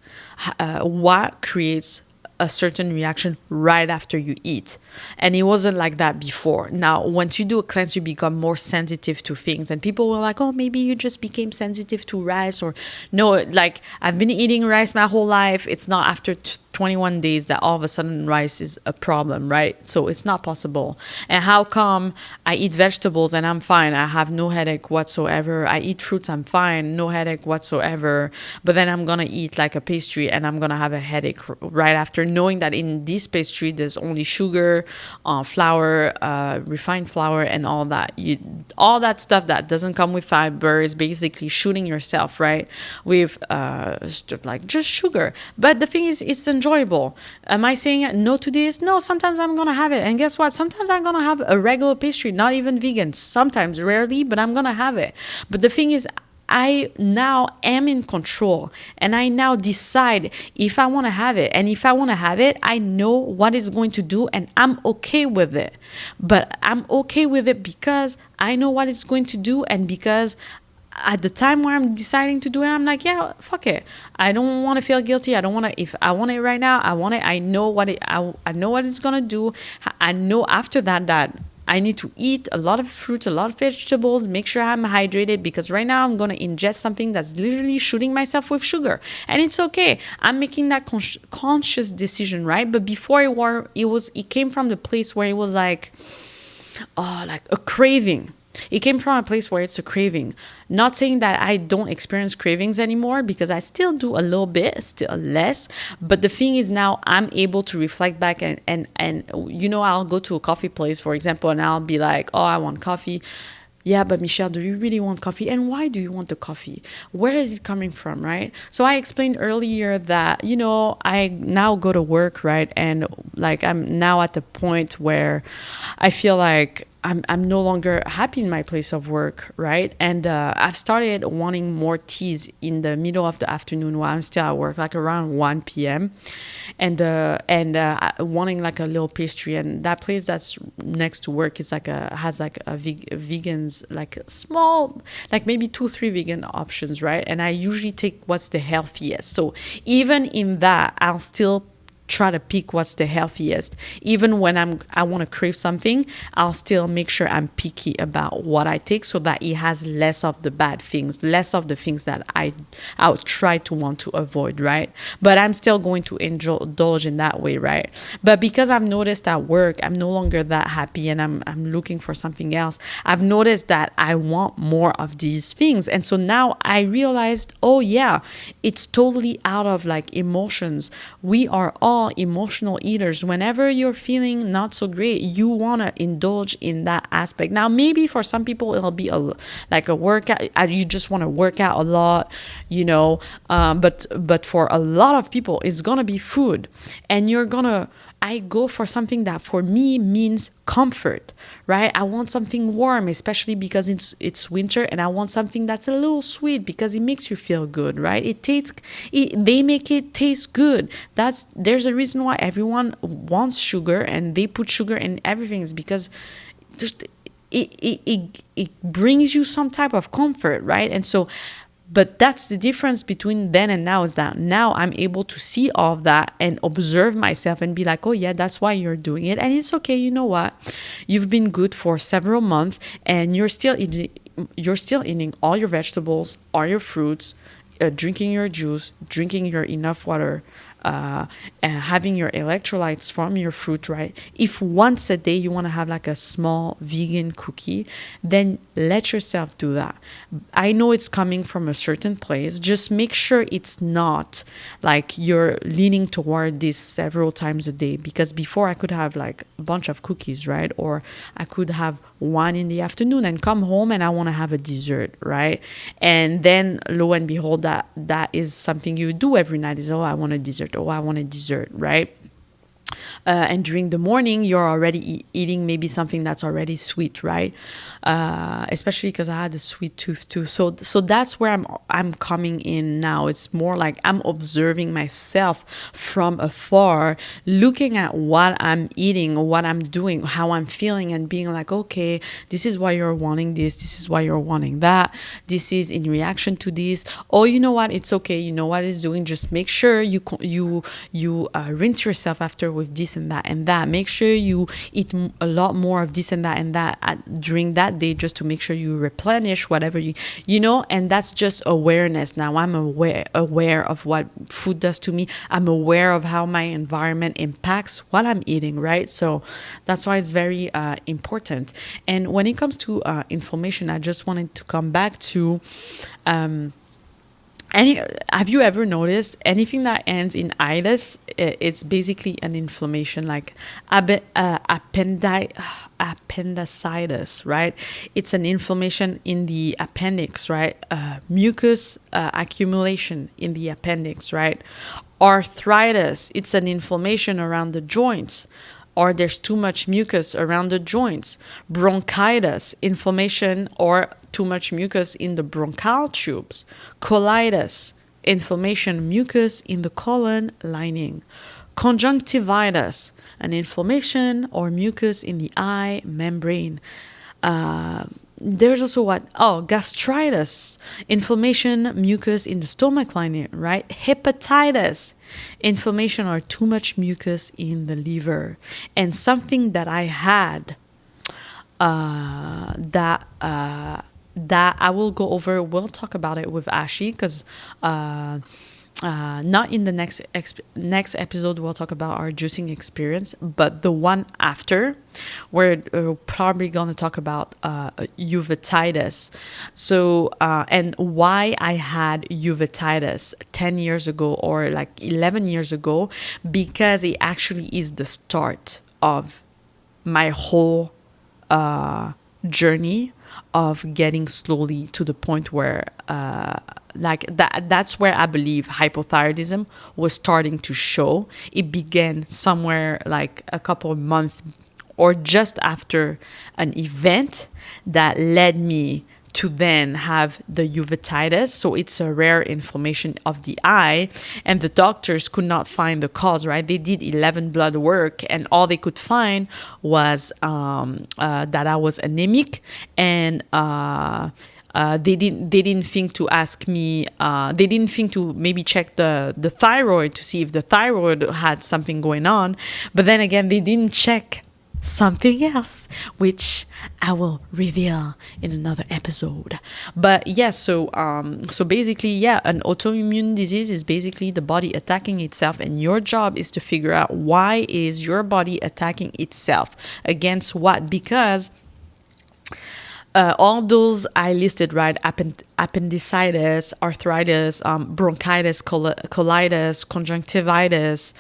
what creates a certain reaction right after you eat. And it wasn't like that before. Now, once you do a cleanse, you become more sensitive to things. And people were like, oh, maybe you just became sensitive to rice. Or no, like, I've been eating rice my whole life. It's not after 21 days that all of a sudden rice is a problem, right? So it's not possible. And how come I eat vegetables and I'm fine? I have no headache whatsoever. I eat fruits, I'm fine, no headache whatsoever. But then I'm gonna eat like a pastry and I'm gonna have a headache right after, knowing that in this pastry there's only sugar, flour, refined flour, and all that. All that stuff that doesn't come with fiber is basically shooting yourself, right? With like just sugar. But the thing is, it's enjoyable. Am I saying no to this? No, sometimes I'm gonna have it. And guess what? Sometimes I'm gonna have a regular pastry, not even vegan. Sometimes, rarely, but I'm gonna have it. But the thing is, I now am in control and I now decide if I want to have it. And if I want to have it, I know what it's going to do and I'm okay with it. But I'm okay with it because I know what it's going to do, and because at the time where I'm deciding to do it, I'm like, yeah, fuck it. I don't want to feel guilty. I don't want to, if I want it right now, I want it. I know what I know what it's going to do. I know after that I need to eat a lot of fruits, a lot of vegetables, make sure I'm hydrated, because right now I'm going to ingest something that's literally shooting myself with sugar. And it's okay. I'm making that conscious decision, right? But before it came from the place where it was like a craving. It came from a place where it's a craving. Not saying that I don't experience cravings anymore, because I still do a little bit, still less. But the thing is, now I'm able to reflect back and I'll go to a coffee place, for example, and I'll be like, oh, I want coffee. Yeah, but Michelle, do you really want coffee? And why do you want the coffee? Where is it coming from, right? So I explained earlier that, I now go to work, right? And like I'm now at the point where I feel like I'm no longer happy in my place of work, right? And I've started wanting more teas in the middle of the afternoon while I'm still at work, like around 1 p.m. And wanting like a little pastry. And that place that's next to work is has a vegans, like small, like maybe 2-3 vegan options, right? And I usually take what's the healthiest. So even in that, I'll still try to pick what's the healthiest. Even when I want to crave something, I'll still make sure I'm picky about what I take, so that it has less of the bad things, less of the things that I would try to want to avoid, right? But I'm still going to indulge in that way, right? But because I've noticed at work, I'm no longer that happy and I'm looking for something else. I've noticed that I want more of these things. And so now I realized, oh yeah, it's totally out of like emotions. We are all emotional eaters. Whenever you're feeling not so great, you want to indulge in that aspect. Now, maybe for some people it'll be like a workout. You just want to work out a lot, but for a lot of people, it's gonna be food, and I go for something that for me means comfort, right? I want something warm, especially because it's winter, and I want something that's a little sweet because it makes you feel good, right? They make it taste good. There's a reason why everyone wants sugar, and they put sugar in everything, is because just it brings you some type of comfort, right? And so, but that's the difference between then and now, is that now I'm able to see all of that and observe myself and be like, oh yeah, that's why you're doing it. And it's okay. You know what? You've been good for several months and you're still eating all your vegetables, all your fruits, drinking your juice, drinking your enough water, and having your electrolytes from your fruit, right? If once a day you want to have like a small vegan cookie, then let yourself do that. I know it's coming from a certain place. Just make sure it's not like you're leaning toward this several times a day, because before I could have like a bunch of cookies, right? Or I could have one in the afternoon and come home and I want to have a dessert, right? And then lo and behold, that is something you do every night, is, oh, I want a dessert. Oh, I want a dessert, right? And during the morning, you're already eating maybe something that's already sweet, right? Especially because I had a sweet tooth too. So that's where I'm coming in now. It's more like I'm observing myself from afar, looking at what I'm eating, what I'm doing, how I'm feeling, and being like, okay, this is why you're wanting this. This is why you're wanting that. This is in reaction to this. Oh, you know what? It's okay. You know what it's doing. Just make sure you rinse yourself after with this this and that and that. Make sure you eat a lot more of this and that during that day, just to make sure you replenish whatever you know. And that's just awareness. Now I'm aware of what food does to me. I'm aware of how my environment impacts what I'm eating, right? So that's why it's very important. And when it comes to inflammation, I just wanted to come back to have you ever noticed anything that ends in itis? It's basically an inflammation, like appendicitis, right? It's an inflammation in the appendix, right? Mucus accumulation in the appendix, right? Arthritis, it's an inflammation around the joints, or there's too much mucus around the joints. Bronchitis, inflammation or too much mucus in the bronchial tubes. Colitis, inflammation, mucus in the colon lining. Conjunctivitis, an inflammation or mucus in the eye membrane. There's also gastritis, inflammation, mucus in the stomach lining, right? Hepatitis, inflammation or too much mucus in the liver. And something that I had that I will go over, we'll talk about it with Ashi, because not in the next episode we'll talk about our juicing experience, but the one after, we're probably going to talk about uveitis. So and why I had uveitis 10 years ago or like 11 years ago, because it actually is the start of my whole journey of getting slowly to the point where that's where I believe hypothyroidism was starting to show. It began somewhere like a couple of months or just after an event that led me to then have the uveitis. So it's a rare inflammation of the eye, and the doctors could not find the cause, right? They did 11 blood work, and all they could find was that I was anemic, and they didn't think to ask me. They didn't think to maybe check the thyroid to see if the thyroid had something going on. But then again, they didn't check something else, which I will reveal in another episode. But yes, so basically, an autoimmune disease is basically the body attacking itself, and your job is to figure out why is your body attacking itself, against what, because all those I listed, right? Appendicitis, arthritis, bronchitis, colitis, conjunctivitis,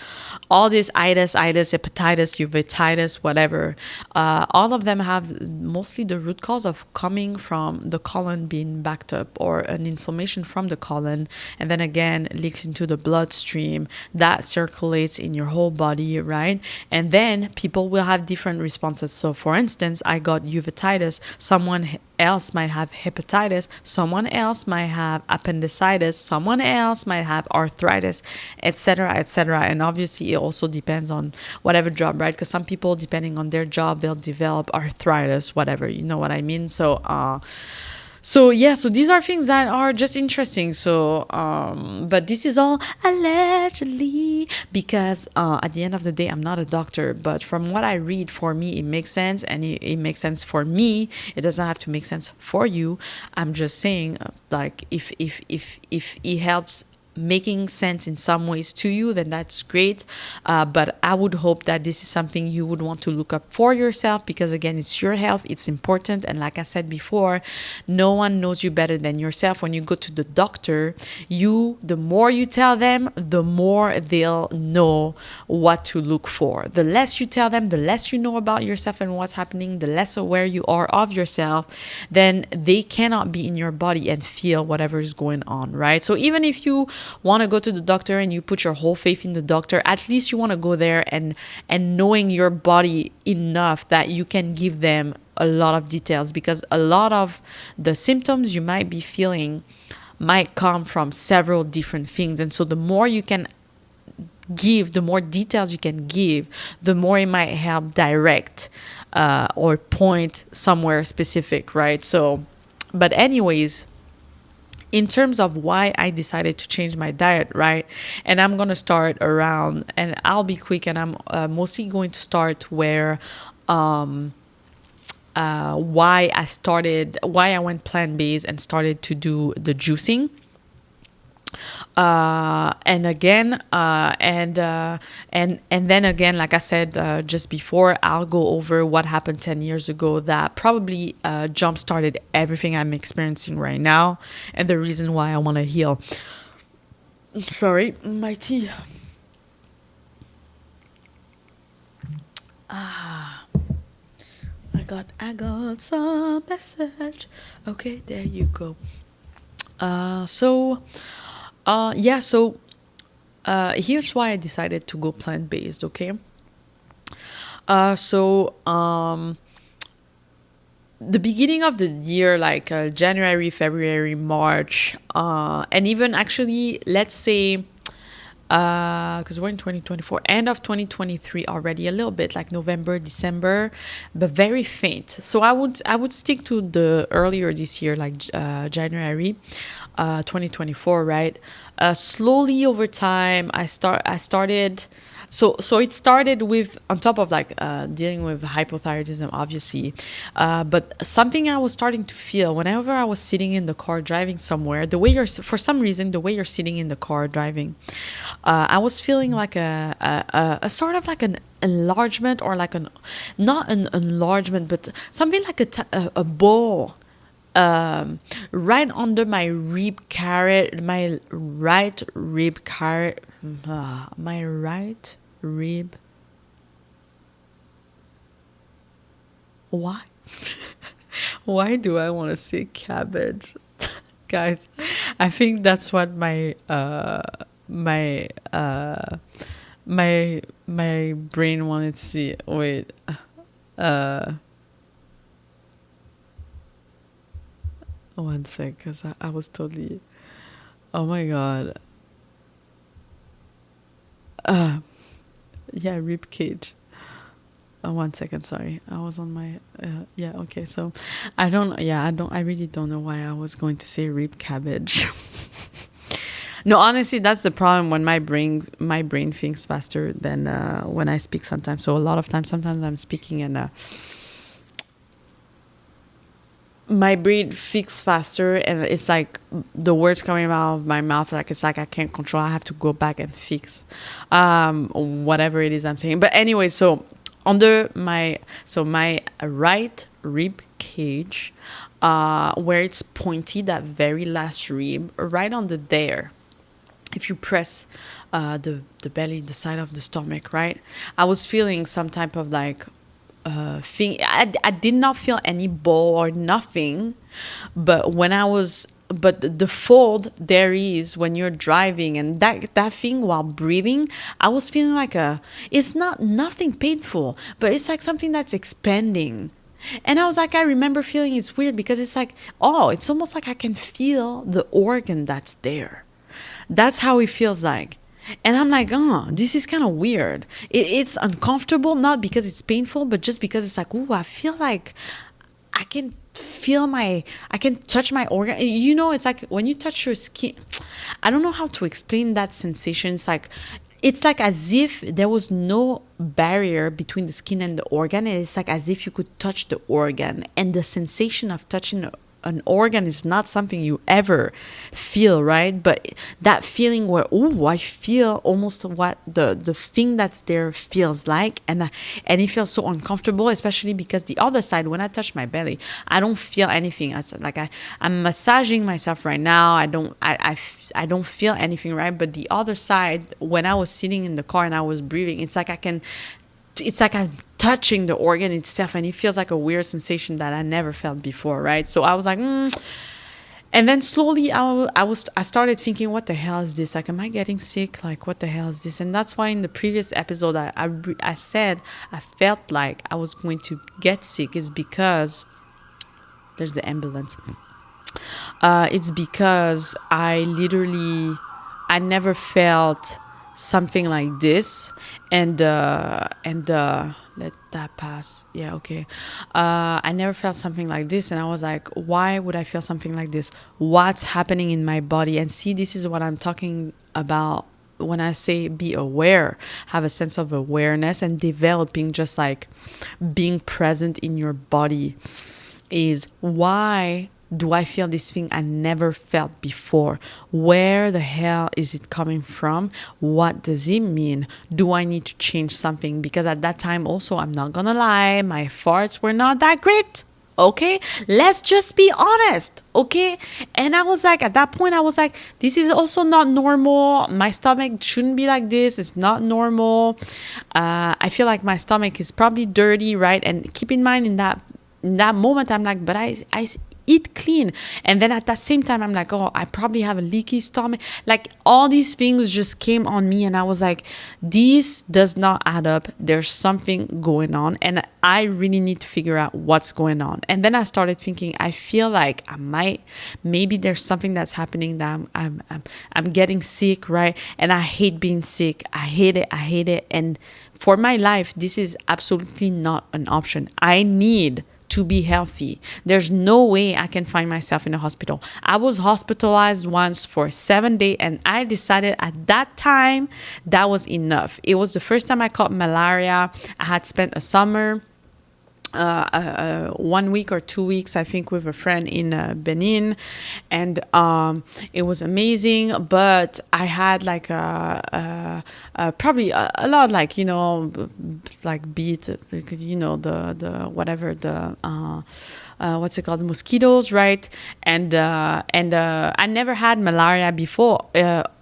all these itis, hepatitis, uveitis, whatever. All of them have mostly the root cause of coming from the colon being backed up, or an inflammation from the colon, and then again leaks into the bloodstream that circulates in your whole body, right? And then people will have different responses. So for instance, I got uveitis, someone else might have hepatitis, someone else might have appendicitis, someone else might have arthritis, etc., etc. And obviously it also depends on whatever job, right? Because some people, depending on their job, they'll develop arthritis, whatever, you know what I mean? So these are things that are just interesting. So but this is all allegedly, because at the end of the day, I'm not a doctor, but from what I read, for me it makes sense, and it makes sense for me. It doesn't have to make sense for you. I'm just saying, like, if it helps making sense in some ways to you, then that's great. But I would hope that this is something you would want to look up for yourself, because again, it's your health, it's important. And like I said before, no one knows you better than yourself. When you go to the doctor, the more you tell them, the more they'll know what to look for. The less you tell them, the less you know about yourself and what's happening, the less aware you are of yourself, then they cannot be in your body and feel whatever is going on, right? So even if you want to go to the doctor and you put your whole faith in the doctor, at least you want to go there and knowing your body enough that you can give them a lot of details, because a lot of the symptoms you might be feeling might come from several different things. And so the more you can give, the more details you can give, the more it might help direct or point somewhere specific, right? So, but anyways, in terms of why I decided to change my diet, right? And I'm going to start around, and I'll be quick, and I'm mostly going to start where why I went plant-based and started to do the juicing. And again, and then again, like I said just before, I'll go over what happened 10 years ago that probably jump started everything I'm experiencing right now, and the reason why I want to heal. Sorry, my tea. I got some message. Okay, there you go. So here's why I decided to go plant-based, okay? The beginning of the year, like January, February, March, and even actually, let's say, because we're in 2024, end of 2023 already, a little bit like November, December, but very faint. So I would stick to the earlier this year, like January 2024, right? Slowly over time, I started. So it started with, on top of like dealing with hypothyroidism, obviously, but something I was starting to feel whenever I was sitting in the car driving somewhere, for some reason, the way you're sitting in the car driving, I was feeling like a sort of like an enlargement, or like not an enlargement, but something like a ball right under my rib carrot, my right rib carrot, my right rib. Why? Why do I want to say cabbage? Guys, I think that's what my brain wanted to see. Wait. One sec, because I was totally. Oh my god. Yeah, rib cage. 1 second, sorry. I was on my yeah, okay. So I really don't know why I was going to say rib cabbage. No, honestly, that's the problem when my brain thinks faster than when I speak sometimes. So a lot of times, sometimes I'm speaking and my brain thinks faster, and it's like the words coming out of my mouth, like it's like I can't control. I have to go back and fix whatever it is I'm saying. But anyway, so under my right rib cage, where it's pointy, that very last rib, right under there, if you press the belly, the side of the stomach, right, I was feeling some type of like thing. I did not feel any ball or nothing, but the fold there is when you're driving, and that thing while breathing, I was feeling like it's not nothing painful, but it's like something that's expanding. And I was like, I remember feeling it's weird because it's like, oh, it's almost like I can feel the organ that's there. That's how it feels like. And I'm like, oh, this is kind of weird. It's uncomfortable, not because it's painful, but just because it's like, ooh, I feel like I can touch my organ. You know, it's like when you touch your skin. I don't know how to explain that sensation. It's like as if there was no barrier between the skin and the organ. And it's like as if you could touch the organ. And the sensation of touching an organ is not something you ever feel, right? But that feeling where, ooh, I feel almost what the thing that's there feels like, and it feels so uncomfortable, especially because the other side, when I touch my belly, I don't feel anything. I'm massaging myself right now. I don't feel anything, right? But the other side, when I was sitting in the car and I was breathing, it's like I'm touching the organ itself, and it feels like a weird sensation that I never felt before, right? So I was like, And then slowly I started thinking, what the hell is this? Like, am I getting sick? Like, what the hell is this? And that's why in the previous episode I said I felt like I was going to get sick, is because there's the ambulance. It's because I never felt something like this, and let that pass. Yeah, okay. I never felt something like this, and I was like, why would I feel something like this? What's happening in my body? And see, this is what I'm talking about when I say be aware, have a sense of awareness and developing, just like being present in your body. Is why do I feel this thing I never felt before? Where the hell is it coming from? What does it mean? Do I need to change something? Because at that time also, I'm not gonna lie, my farts were not that great. Okay, let's just be honest. Okay, and I was like, at that point I was like, this is also not normal. My stomach shouldn't be like this. It's not normal. I feel like my stomach is probably dirty, right? And keep in mind, in that moment I'm like, but I eat clean. And then at that same time I'm like, oh, I probably have a leaky stomach. Like, all these things just came on me, and I was like, this does not add up. There's something going on, and I really need to figure out what's going on. And then I started thinking, I feel like maybe there's something that's happening, that I'm getting sick, right? And I hate being sick. I hate it. And for my life, this is absolutely not an option. I need to be healthy. There's no way I can find myself in a hospital. I was hospitalized once for 7 days, and I decided at that time that was enough. It was the first time I caught malaria. I had spent a summer, 1 week or 2 weeks, I think, with a friend in Benin, and it was amazing. But I had like probably a lot, like, like beat, the whatever, the what's it called, mosquitoes, right? And I never had malaria before,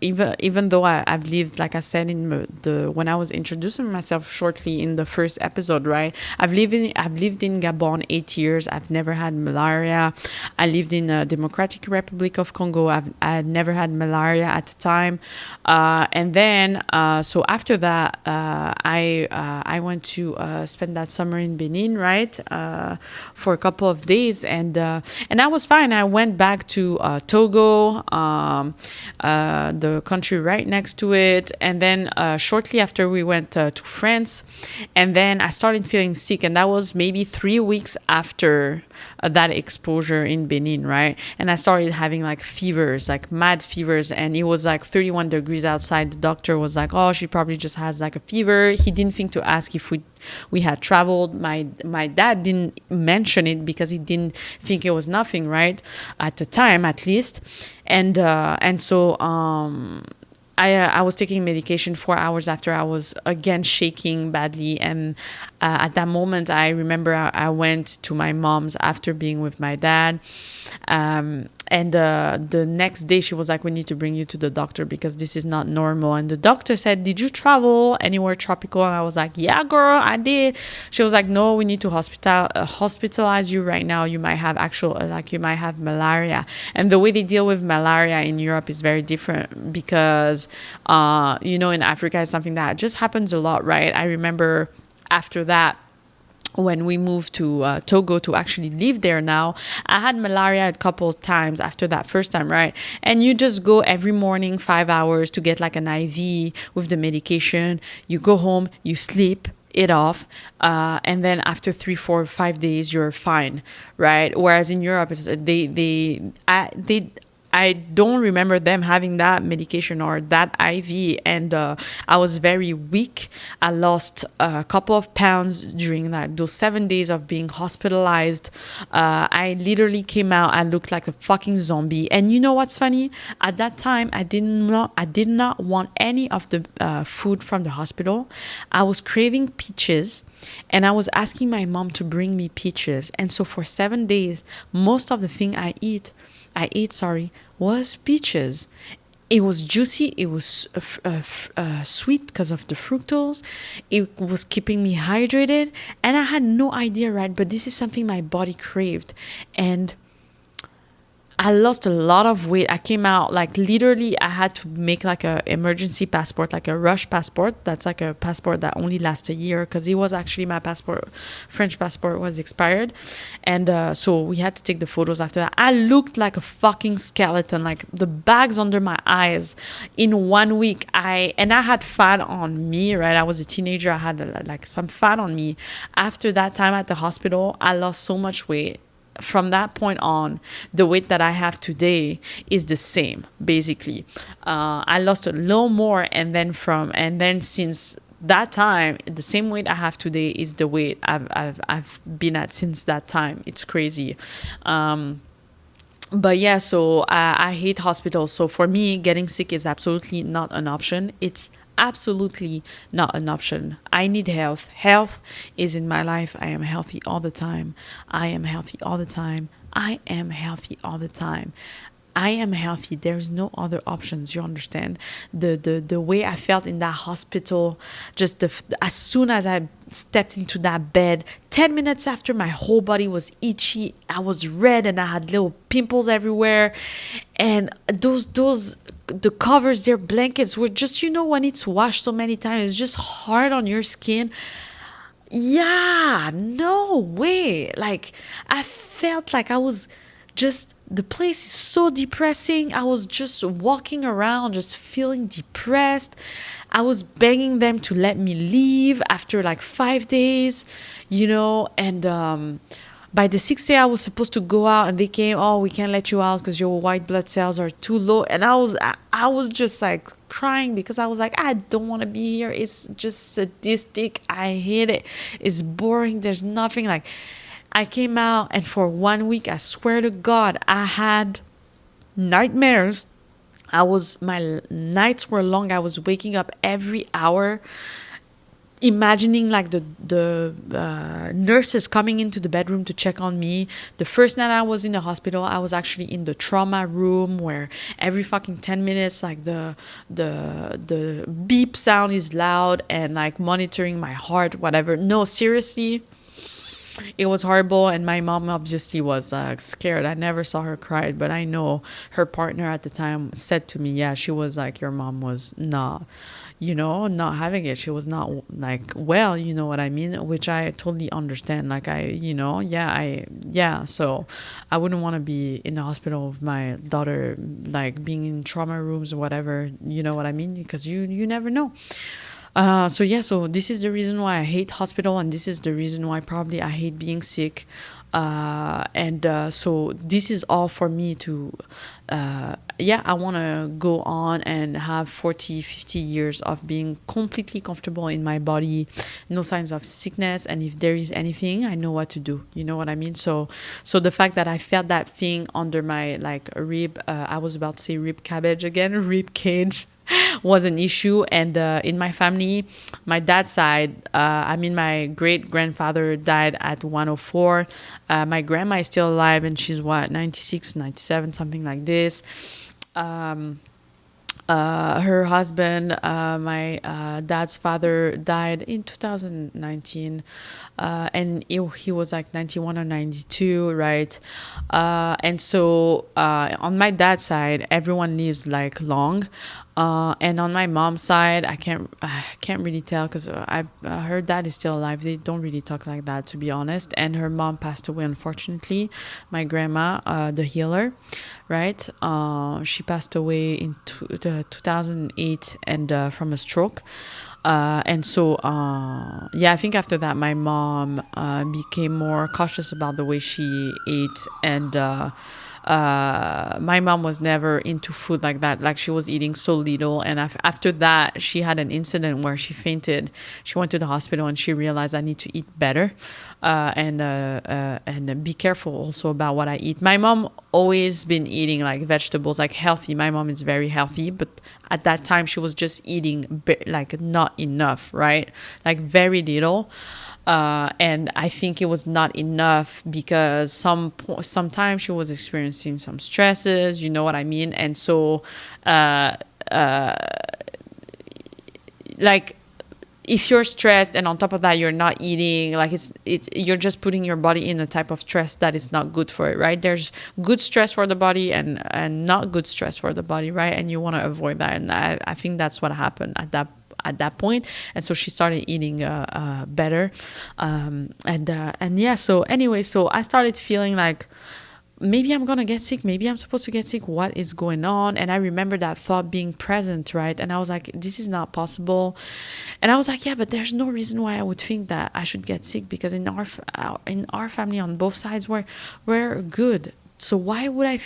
even though I've lived, like I said in when I was introducing myself shortly in the first episode, right? I've lived in Gabon 8 years. I've never had malaria. I lived in the Democratic Republic of Congo. I never had malaria at the time, and then so after that, I went to spend that summer in Benin, right, for a couple of days, and I was fine. I went back to Togo, the country right next to it, and then shortly after we went to France, and then I started feeling sick, and that was maybe 3 weeks after that exposure in Benin, right? And I started having like fevers, like mad fevers, and it was like 31 degrees outside. The doctor was like, oh, she probably just has like a fever. He didn't think to ask if we had traveled. My dad didn't mention it because he didn't think it was nothing, right, at the time, at least. And so I was taking medication 4 hours after I was again shaking badly. And at that moment, I remember I went to my mom's after being with my dad. And the next day she was like, we need to bring you to the doctor because this is not normal. And the doctor said, did you travel anywhere tropical? And I was like, yeah, girl, I did. She was like, no, we need to hospitalize you right now. You might have you might have malaria. And the way they deal with malaria in Europe is very different because, in Africa, it's something that just happens a lot, right? I remember after that, when we moved to Togo to actually live there now, I had malaria a couple of times after that first time, right? And you just go every morning 5 hours to get like an IV with the medication. You go home, you sleep it off, and then after 3, 4, 5 days, you're fine, right? Whereas in Europe, I don't remember them having that medication or that IV, and I was very weak. I lost a couple of pounds during those 7 days of being hospitalized. I literally came out, I looked like a fucking zombie. And you know what's funny? At that time, I did not want any of the food from the hospital. I was craving peaches, and I was asking my mom to bring me peaches. And so for 7 days, most of the thing I ate, was peaches. It was juicy. It was sweet because of the fructose. It was keeping me hydrated. And I had no idea, right? But this is something my body craved. And I lost a lot of weight. I came out like literally I had to make like a emergency passport, like a rush passport. That's like a passport that only lasts a year, because it was actually my passport, French passport was expired. And so we had to take the photos after that. I looked like a fucking skeleton, like the bags under my eyes in 1 week. I had fat on me, right? I was a teenager. I had like some fat on me. After that time at the hospital, I lost so much weight. From that point on, the weight that I have today is the same, basically. I lost a little more, and then since that time, the same weight I have today is the weight I've been at since that time. It's crazy. But yeah, so I hate hospitals. So for me, getting sick is absolutely not an option. It's absolutely not an option. I need health. Health is in my life. I am healthy all the time. I am healthy all the time. I am healthy all the time. I am healthy. There's no other options. You understand? The way I felt in that hospital, just as soon as I stepped into that bed, 10 minutes after, my whole body was itchy. I was red and I had little pimples everywhere. And the covers, their blankets were just, when it's washed so many times, it's just hard on your skin. Yeah, no way. Like, I felt like I was just, the place is so depressing. I was just walking around, just feeling depressed. I was begging them to let me leave after like 5 days, and by the 6th day I was supposed to go out, and they came, oh, we can't let you out because your white blood cells are too low. And I was just like crying, because I was like, I don't want to be here. It's just sadistic. I hate it. It's boring. There's nothing. Like, I came out, and for 1 week, I swear to God, I had nightmares. My nights were long. I was waking up every hour, imagining like the nurses coming into the bedroom to check on me. The first night I was in the hospital, I was actually in the trauma room, where every fucking 10 minutes, like the beep sound is loud, and like monitoring my heart, whatever. No, seriously. It was horrible, and my mom obviously was scared. I never saw her cry, but I know her partner at the time said to me, yeah, she was like, your mom was not having it. She was not like, well, you know what I mean? Which I totally understand. Like, so I wouldn't want to be in the hospital with my daughter, like being in trauma rooms or whatever, you know what I mean? Because you never know. So this is the reason why I hate hospital, and this is the reason why probably I hate being sick. So this is all for me to, I want to go on and have 40, 50 years of being completely comfortable in my body, no signs of sickness. And if there is anything, I know what to do. You know what I mean? So the fact that I felt that thing under my like rib, I was about to say rib cabbage again, rib cage, was an issue. And in my family, my dad's side, my great grandfather died at 104. My grandma is still alive, and she's 96, 97, something like this. Her husband, my dad's father, died in 2019, and he was like 91 or 92, right? And so on my dad's side, everyone lives like long. And on my mom's side, I can't really tell, because her dad is still alive. They don't really talk like that, to be honest. And her mom passed away, unfortunately. My grandma, the healer, right? She passed away in 2008 and from a stroke. I think after that, my mom became more cautious about the way she ate, and my mom was never into food like that. Like, she was eating so little, and after that, she had an incident where she fainted. She went to the hospital, and she realized, I need to eat better, and be careful also about what I eat. My mom always been eating like vegetables, like healthy. My mom is very healthy, but at that time she was just eating like not enough, right? Like very little. And I think it was not enough because sometimes she was experiencing some stresses, you know what I mean? And so, like, if you're stressed and on top of that you're not eating, like it's you're just putting your body in a type of stress that is not good for it, right? There's good stress for the body and not good stress for the body, right? And you want to avoid that, and I think that's what happened at that point. And so she started eating better, and yeah. So anyway, so I started feeling like maybe I'm gonna get sick, maybe I'm supposed to get sick, what is going on? And I remember that thought being present, right? And I was like, this is not possible. And I was like, yeah, but there's no reason why I would think that I should get sick, because in our family on both sides we're good. So why would I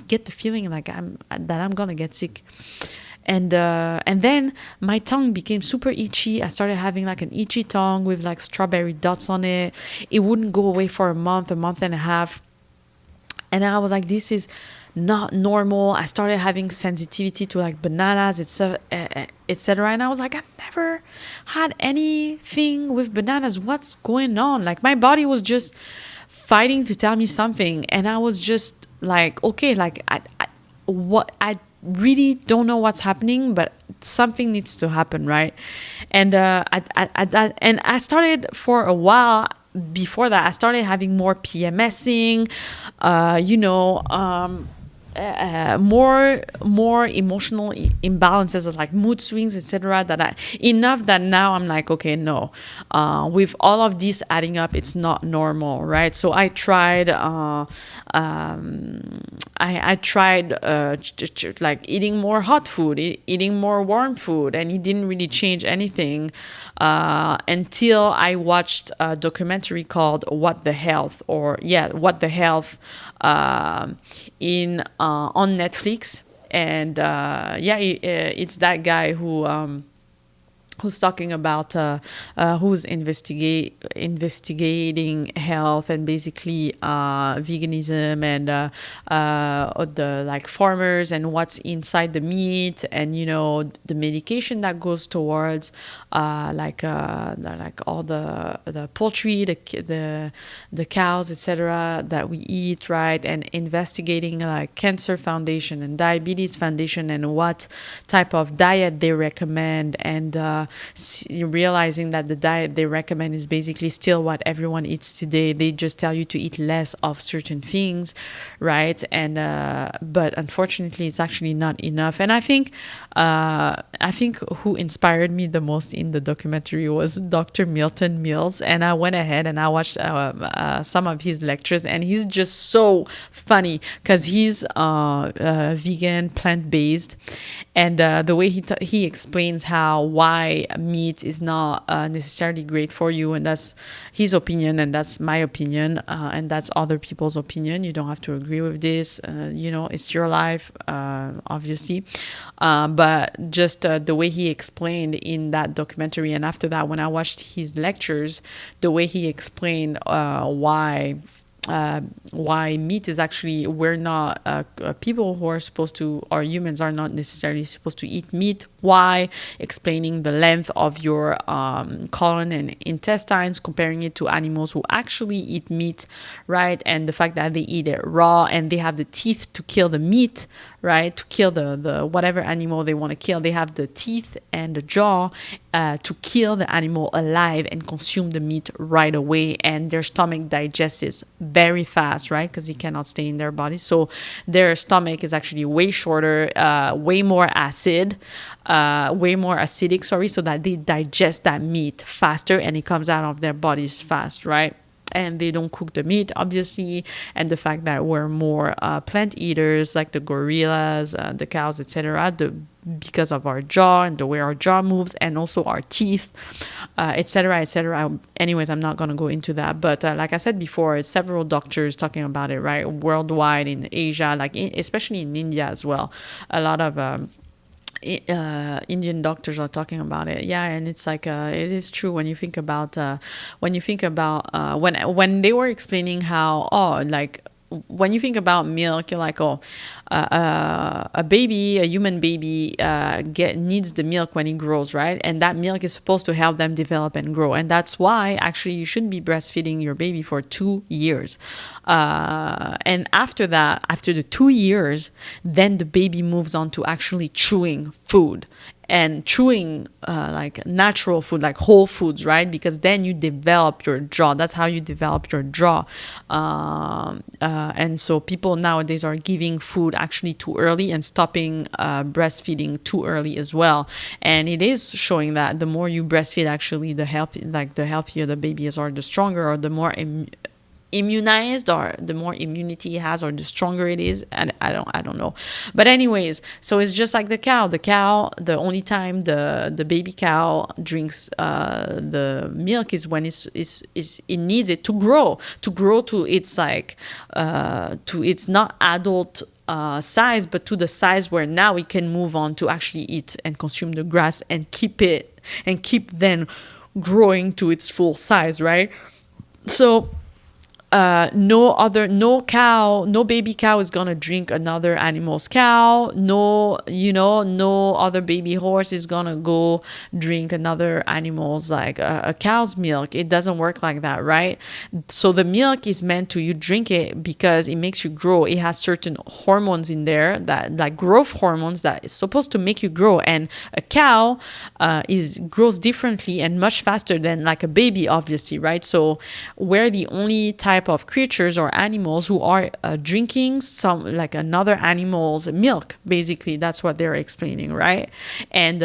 get the feeling like I'm gonna get sick? And then my tongue became super itchy. I started having like an itchy tongue with like strawberry dots on it. It wouldn't go away for a month and a half. And I was like, this is not normal. I started having sensitivity to like bananas, etc. And I was like, I've never had anything with bananas. What's going on? Like my body was just fighting to tell me something. And I was just like, okay, like I really don't know what's happening, but something needs to happen, right? And I started for a while. Before that, I started having more PMSing, more emotional imbalances, like mood swings, etc. Enough that now I'm like, okay, no, with all of this adding up, it's not normal, right? So I tried I tried like eating more hot food, eating more warm food, and it didn't really change anything until I watched a documentary called What the Health, What the Health, in on Netflix. And it's that guy who's talking about who's investigating health and basically veganism and the like farmers and what's inside the meat, and the medication that goes towards like all the poultry, the cows, etc. that we eat, right? And investigating like Cancer Foundation and Diabetes Foundation and what type of diet they recommend, and realizing that the diet they recommend is basically still what everyone eats today. They just tell you to eat less of certain things, right? And but unfortunately, it's actually not enough. And I think who inspired me the most in the documentary was Dr. Milton Mills. And I went ahead and I watched some of his lectures, and he's just so funny because he's vegan, plant-based, and the way he explains why meat is not necessarily great for you, and that's his opinion, and that's my opinion, and that's other people's opinion. You don't have to agree with this. It's your life, obviously, but just the way he explained in that documentary, and after that, when I watched his lectures, the way he explained why meat is actually, we're not people who are supposed to, or humans are not necessarily supposed to eat meat. Why? Explaining the length of your colon and intestines, comparing it to animals who actually eat meat, right? And the fact that they eat it raw and they have the teeth to kill the meat, right? To kill the whatever animal they want to kill. They have the teeth and the jaw to kill the animal alive and consume the meat right away. And their stomach digests it very fast, right? Because it cannot stay in their body. So their stomach is actually way shorter, way more acidic, so that they digest that meat faster and it comes out of their bodies fast, right? And they don't cook the meat, obviously. And the fact that we're more plant eaters, like the gorillas, the cows, etc., because of our jaw and the way our jaw moves, and also our teeth, etc., etc. Anyways, I'm not going to go into that. But like I said before, it's several doctors talking about it, right? Worldwide, in Asia, especially in India as well. A lot of Indian doctors are talking about it. Yeah, and it's like it is true when you think about when they were explaining how when you think about milk, you're like, a human baby needs the milk when it grows, right? And that milk is supposed to help them develop and grow. And that's why actually you should be breastfeeding your baby for 2 years. And after that, after the 2 years, then the baby moves on to actually chewing food. and chewing like natural food, like whole foods, right? Because then you develop your jaw. That's how you develop your jaw. And so people nowadays are giving food actually too early and stopping breastfeeding too early as well. And it is showing that the more you breastfeed, actually, the healthier the baby is, or the stronger, or the more immunized, or the more immunity it has, or the stronger it is. And I don't know, but anyways, so it's just like the cow. The only time the baby cow drinks the milk is when it needs it to grow to its like to its not adult size, but to the size where now it can move on to actually eat and consume the grass and keep then growing to its full size, right? So no baby cow is gonna drink another animal's cow. No other baby horse is gonna go drink another animal's, like a cow's milk. It doesn't work like that, right? So the milk is meant to, you drink it because it makes you grow. It has certain hormones in there, that like growth hormones, that is supposed to make you grow. And a cow grows differently and much faster than like a baby, obviously, right? So we're the only type of creatures or animals who are drinking some, like another animal's milk. Basically, that's what they're explaining, right? And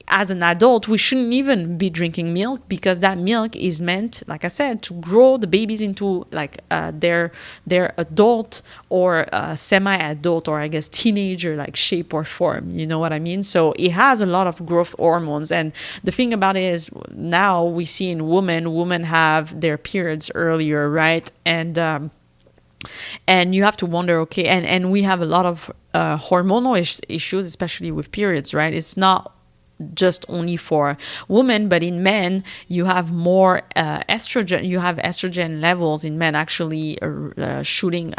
as an adult, we shouldn't even be drinking milk, because that milk is meant, like I said, to grow the babies into like their adult or semi-adult, or I guess teenager like shape or form. You know what I mean? So it has a lot of growth hormones. And the thing about it is, now we see in women have their periods earlier, right? And you have to wonder, okay, and we have a lot of hormonal issues, especially with periods, right? It's not just only for women, but in men you have more estrogen. You have estrogen levels in men actually shooting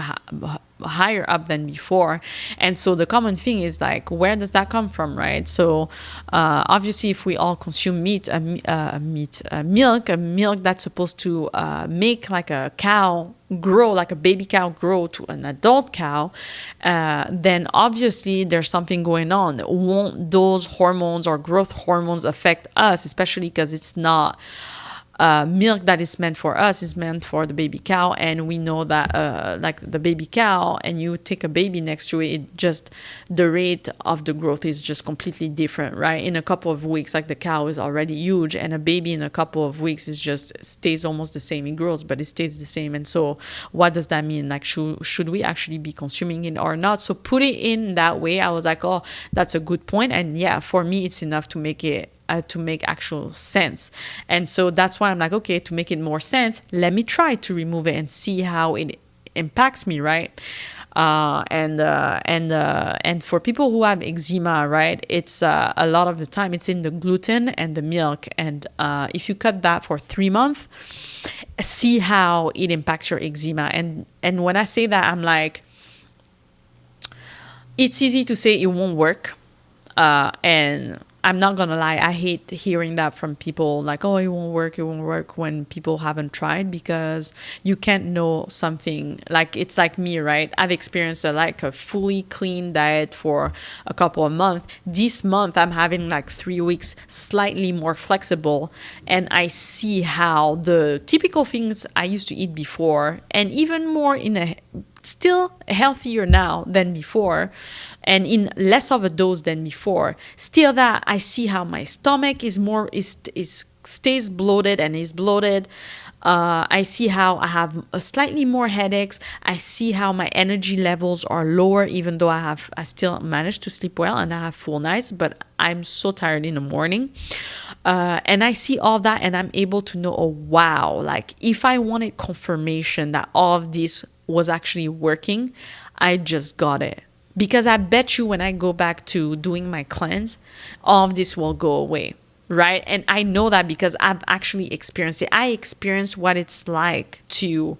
higher up than before. And so the common thing is like, where does that come from, right? So obviously, if we all consume milk that's supposed to make like a cow grow, like a baby cow grow to an adult cow, then obviously there's something going on. Won't those hormones or growth hormones affect us, especially because it's not milk that is meant for us, is meant for the baby cow. And we know that like the baby cow, and you take a baby next to it, just the rate of the growth is just completely different, right? In a couple of weeks, like the cow is already huge, and a baby in a couple of weeks is just stays almost the same. It grows, but it stays the same. And so what does that mean? Like, should we actually be consuming it or not? So put it in that way, I was like, oh, that's a good point. And yeah, for me, it's enough to make it to make actual sense. And so that's why I'm like, okay, to make it more sense, let me try to remove it and see how it impacts me, right? And for people who have eczema, right, it's a lot of the time it's in the gluten and the milk. And if you cut that for 3 months, see how it impacts your eczema. And when I say that, I'm like, it's easy to say it won't work, and I'm not gonna lie, I hate hearing that from people, like, oh, it won't work, when people haven't tried, because you can't know something. Like, it's like me, right? I've experienced a fully clean diet for a couple of months. This month I'm having like 3 weeks slightly more flexible, and I see how the typical things I used to eat before, and even more still healthier now than before, and in less of a dose than before, still that I see how my stomach stays bloated and is bloated. I see how I have slightly more headaches. I see how my energy levels are lower, even though I still manage to sleep well and I have full nights, but I'm so tired in the morning. And I see all that, and I'm able to know, oh, wow, like if I wanted confirmation that all of this was actually working, I just got it. Because I bet you when I go back to doing my cleanse, all of this will go away, right? And I know that because I've actually experienced it. I experienced what it's like to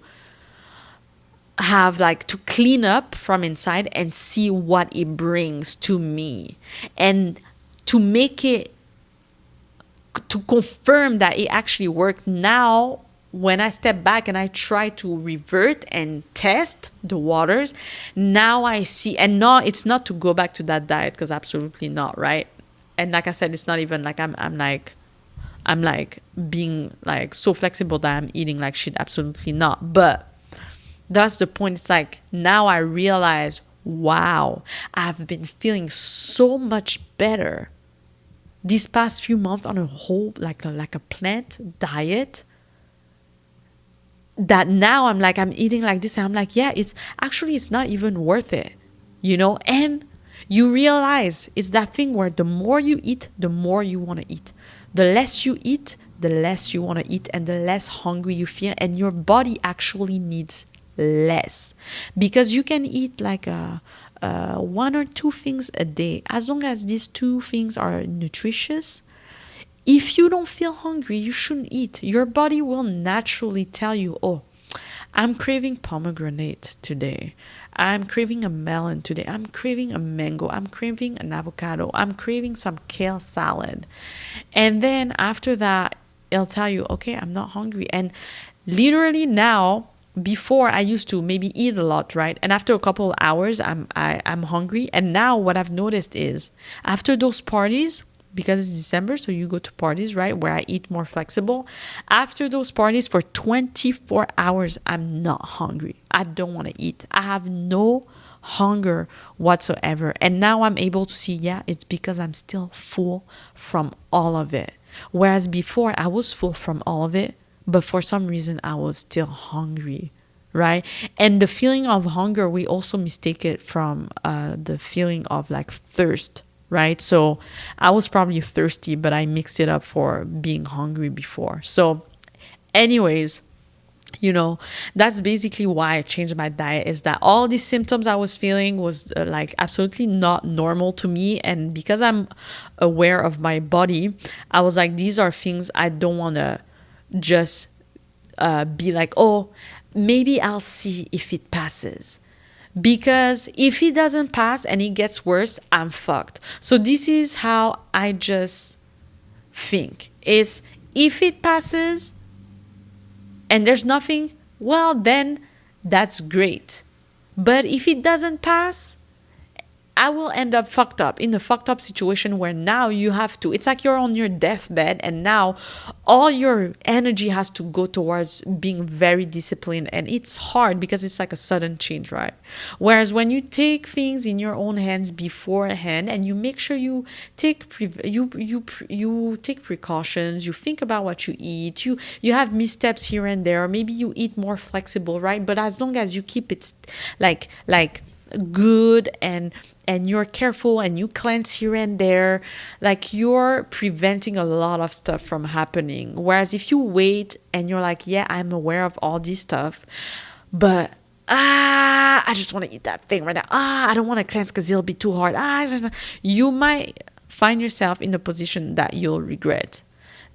have, like, to clean up from inside and see what it brings to me, and to make it, to confirm that it actually worked. Now when I step back and I try to revert and test the waters, now I see, and no, it's not to go back to that diet, because absolutely not, right? and like I said, it's not even like I'm like being like so flexible that I'm eating like shit. Absolutely not. But that's the point. It's like now I realize, wow, I've been feeling so much better these past few months on a whole like a plant diet, that now I'm eating like this, and I'm like, yeah, it's not even worth it, and you realize it's that thing where the more you eat, the more you want to eat. The less you eat, the less you want to eat, and the less hungry you feel, and your body actually needs less, because you can eat like one or two things a day, as long as these two things are nutritious. If you don't feel hungry, you shouldn't eat. Your body will naturally tell you, oh, I'm craving pomegranate today. I'm craving a melon today. I'm craving a mango. I'm craving an avocado. I'm craving some kale salad. And then after that, it'll tell you, okay, I'm not hungry. And literally now, before I used to maybe eat a lot, right? And after a couple of hours, I'm hungry. And now what I've noticed is after those parties, because it's December, so you go to parties, right, where I eat more flexible. After those parties for 24 hours, I'm not hungry. I don't want to eat. I have no hunger whatsoever. And now I'm able to see, yeah, it's because I'm still full from all of it. Whereas before, I was full from all of it, but for some reason, I was still hungry, right? And the feeling of hunger, we also mistake it from the feeling of like thirst, right? So I was probably thirsty, but I mixed it up for being hungry before. So anyways, that's basically why I changed my diet, is that all these symptoms I was feeling was like absolutely not normal to me. And because I'm aware of my body, I was like, these are things I don't want to just be like, oh, maybe I'll see if it passes. Because if it doesn't pass and it gets worse, I'm fucked. So this is how I just think, is if it passes and there's nothing, well, then that's great. But if it doesn't pass, I will end up fucked up, in a fucked up situation where now you have to, it's like you're on your deathbed, and now all your energy has to go towards being very disciplined. And it's hard because it's like a sudden change, right? Whereas when you take things in your own hands beforehand, and you make sure you take you take precautions, you think about what you eat, you have missteps here and there, or maybe you eat more flexible, right? But as long as you keep it like good, and you're careful, and you cleanse here and there, like you're preventing a lot of stuff from happening. Whereas if you wait and you're like, yeah, I'm aware of all this stuff, but I just want to eat that thing right now, I don't want to cleanse because it'll be too hard, you might find yourself in a position that you'll regret.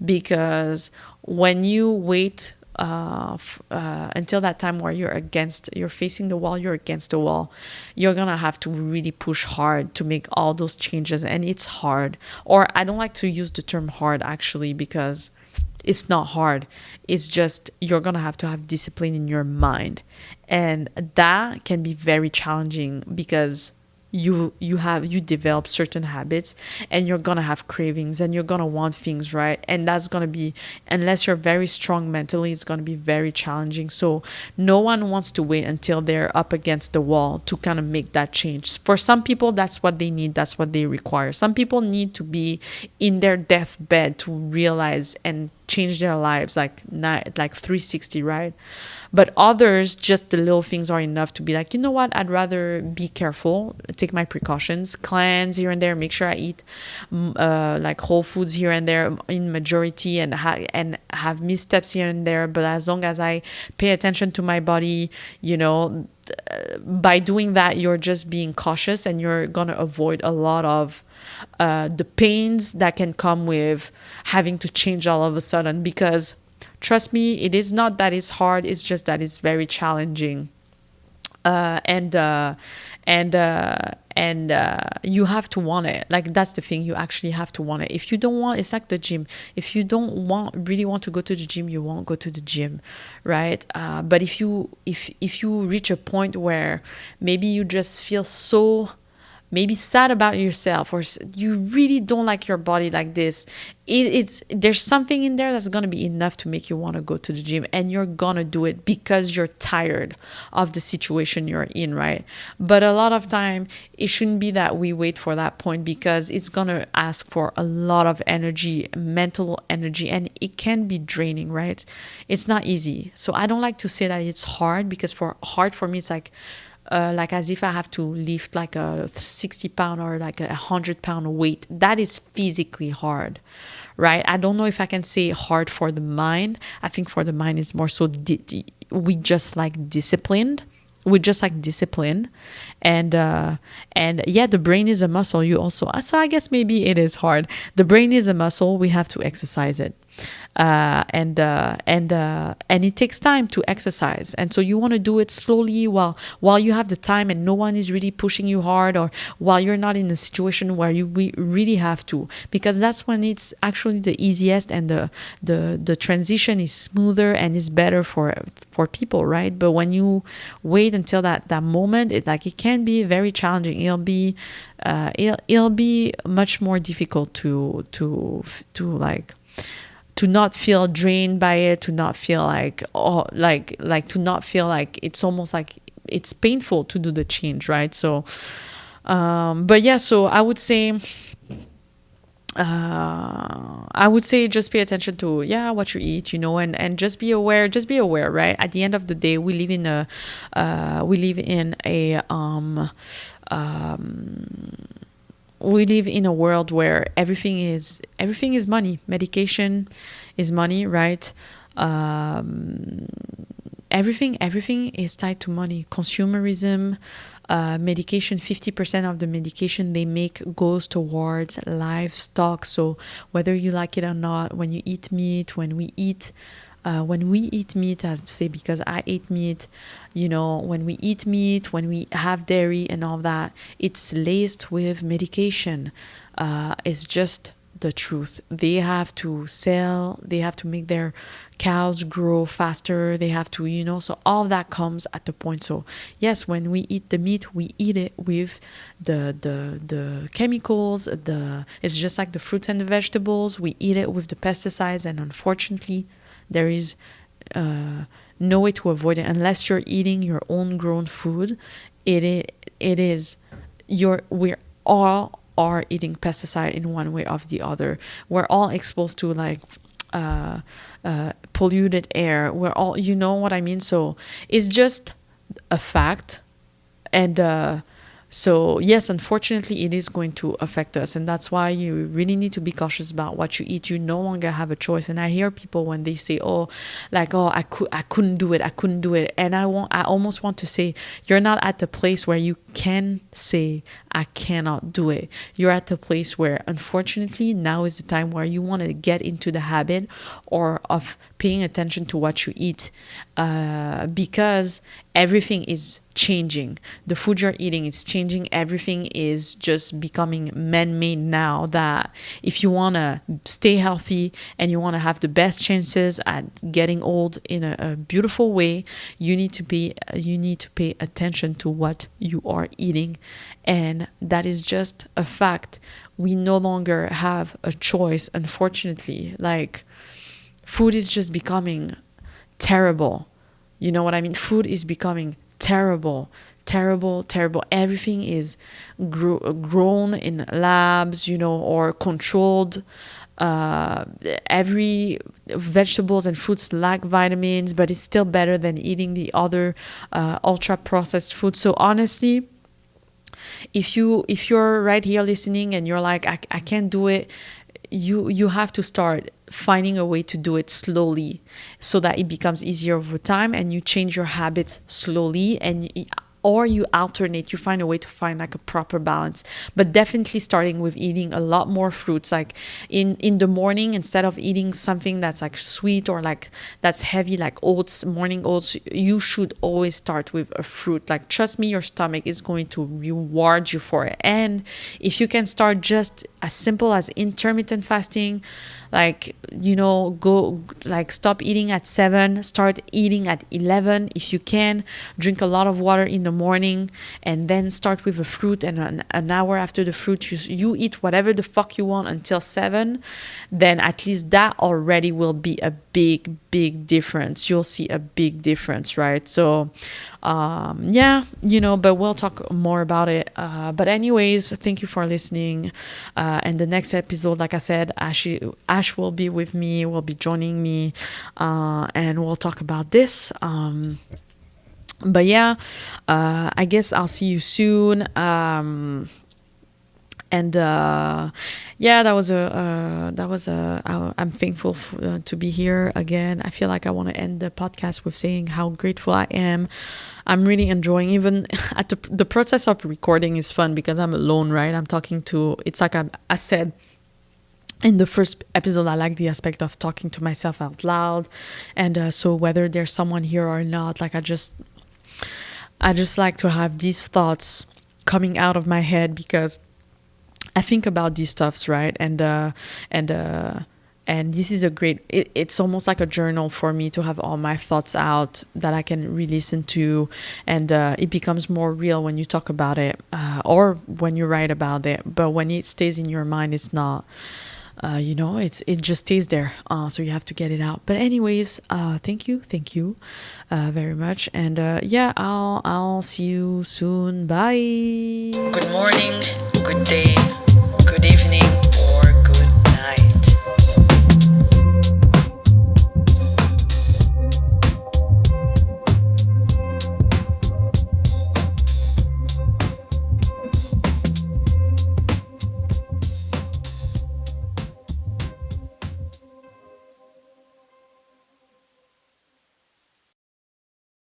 Because when you wait until that time where you're facing the wall, you're against the wall, you're gonna have to really push hard to make all those changes. And it's hard. Or I don't like to use the term hard, actually, because it's not hard. It's just you're gonna have to have discipline in your mind, and that can be very challenging because you develop certain habits, and you're gonna have cravings, and you're gonna want things, right? And that's gonna be, unless you're very strong mentally, it's gonna be very challenging. So no one wants to wait until they're up against the wall to kind of make that change. For some people, that's what they need, that's what they require. Some people need to be in their deathbed to realize and change their lives, like 360, right? But others, just the little things are enough to be like, you know what, I'd rather be careful, take my precautions, cleanse here and there, make sure I eat like whole foods here and there in majority, and have missteps here and there. But as long as I pay attention to my body, by doing that, you're just being cautious, and you're gonna avoid a lot of the pains that can come with having to change all of a sudden. Because trust me, it is not that it's hard, it's just that it's very challenging. And you have to want it. Like, that's the thing, you actually have to want it. If you don't want, it's like the gym. If you don't really want to go to the gym, you won't go to the gym, right? But if you reach a point where maybe you just feel so maybe sad about yourself, or you really don't like your body like this, it's there's something in there that's going to be enough to make you want to go to the gym, and you're going to do it because you're tired of the situation you're in, right? But a lot of time it shouldn't be that we wait for that point, because it's going to ask for a lot of energy, mental energy, and it can be draining, right? It's not easy. So I don't like to say that it's hard, because for me it's like as if I have to lift like a 60-pound or like a 100-pound weight. That is physically hard, right? I don't know if I can say hard for the mind. I think for the mind is more so we just like disciplined. We just like discipline, and yeah, the brain is a muscle. You also, so I guess maybe it is hard. The brain is a muscle. We have to exercise it. And it takes time to exercise, and so you want to do it slowly while you have the time and no one is really pushing you hard, or while you're not in a situation where we really have to, because that's when it's actually the easiest, and the transition is smoother and is better for people, right? But when you wait until that moment, it can be very challenging. It'll be much more difficult to not feel drained by it, to not feel to not feel like it's almost like it's painful to do the change, right? So but yeah, so I would say just pay attention to what you eat, and just be aware, right? At the end of the day, we live in a world where everything is money. Medication is money, right? Everything is tied to money. Consumerism, medication, 50% of the medication they make goes towards livestock. So whether you like it or not, when you eat meat, when we eat meat, I'd say, because I ate meat, when we eat meat, when we have dairy and all that, it's laced with medication. It's just the truth. They have to sell, they have to make their cows grow faster, they have to, so all that comes at the point. So yes, when we eat the meat, we eat it with the chemicals, it's just like the fruits and the vegetables, we eat it with the pesticides, and unfortunately there is no way to avoid it unless you're eating your own grown food. We all are eating pesticide in one way or the other. We're all exposed to polluted air. We're all, you know what I mean? So it's just a fact. And so yes, unfortunately, it is going to affect us, and that's why you really need to be cautious about what you eat. You no longer have a choice. And I hear people when they say, I couldn't do it, and I almost want to say, you're not at the place where you can say I cannot do it. You're at the place where, unfortunately, now is the time where you want to get into the habit of paying attention to what you eat, because everything is changing. The food you're eating is changing. Everything is just becoming man-made now, that if you want to stay healthy and you want to have the best chances at getting old in a beautiful way, you need to pay attention to what you are eating. And that is just a fact. We no longer have a choice, unfortunately. Food is just becoming terrible. You know what I mean? Food is becoming terrible. Everything is grown in labs, or controlled. Every vegetables and fruits lack vitamins, but it's still better than eating the other ultra processed food. So honestly, if you're right here listening and you're like, I can't do it, you have to start finding a way to do it slowly, so that it becomes easier over time, and you change your habits slowly, or you alternate, you find a way to find a proper balance. But definitely starting with eating a lot more fruits, in the morning, instead of eating something that's sweet or that's heavy, like oats, morning oats, you should always start with a fruit. Trust me, your stomach is going to reward you for it. And if you can start just as simple as intermittent fasting, like, go, like, stop eating at 7, start eating at 11 if you can. Drink a lot of water in the morning, and then start with a fruit, and an hour after the fruit you eat whatever the fuck you want until 7. Then at least that already will be a big difference. You'll see a big difference, right? So yeah, but we'll talk more about it. But anyways, thank you for listening. And the next episode, like I said, Ash will be with me, will be joining me, and we'll talk about this. But yeah, I guess I'll see you soon. And yeah, I'm thankful to be here again. I feel like I want to end the podcast with saying how grateful I am. I'm really enjoying, even at the process of recording is fun because I'm alone, right? I'm talking to, it's like I said in the first episode, I like the aspect of talking to myself out loud. And so whether there's someone here or not, like I just like to have these thoughts coming out of my head because I think about these stuffs, right? And this is a great, it's almost like a journal for me to have all my thoughts out that I can re-listen to. And it becomes more real when you talk about it, or when you write about it. But when it stays in your mind, it's not, it just stays there. So you have to get it out. But anyways, thank you very much. And yeah, I'll see you soon. Bye. Good morning, good day,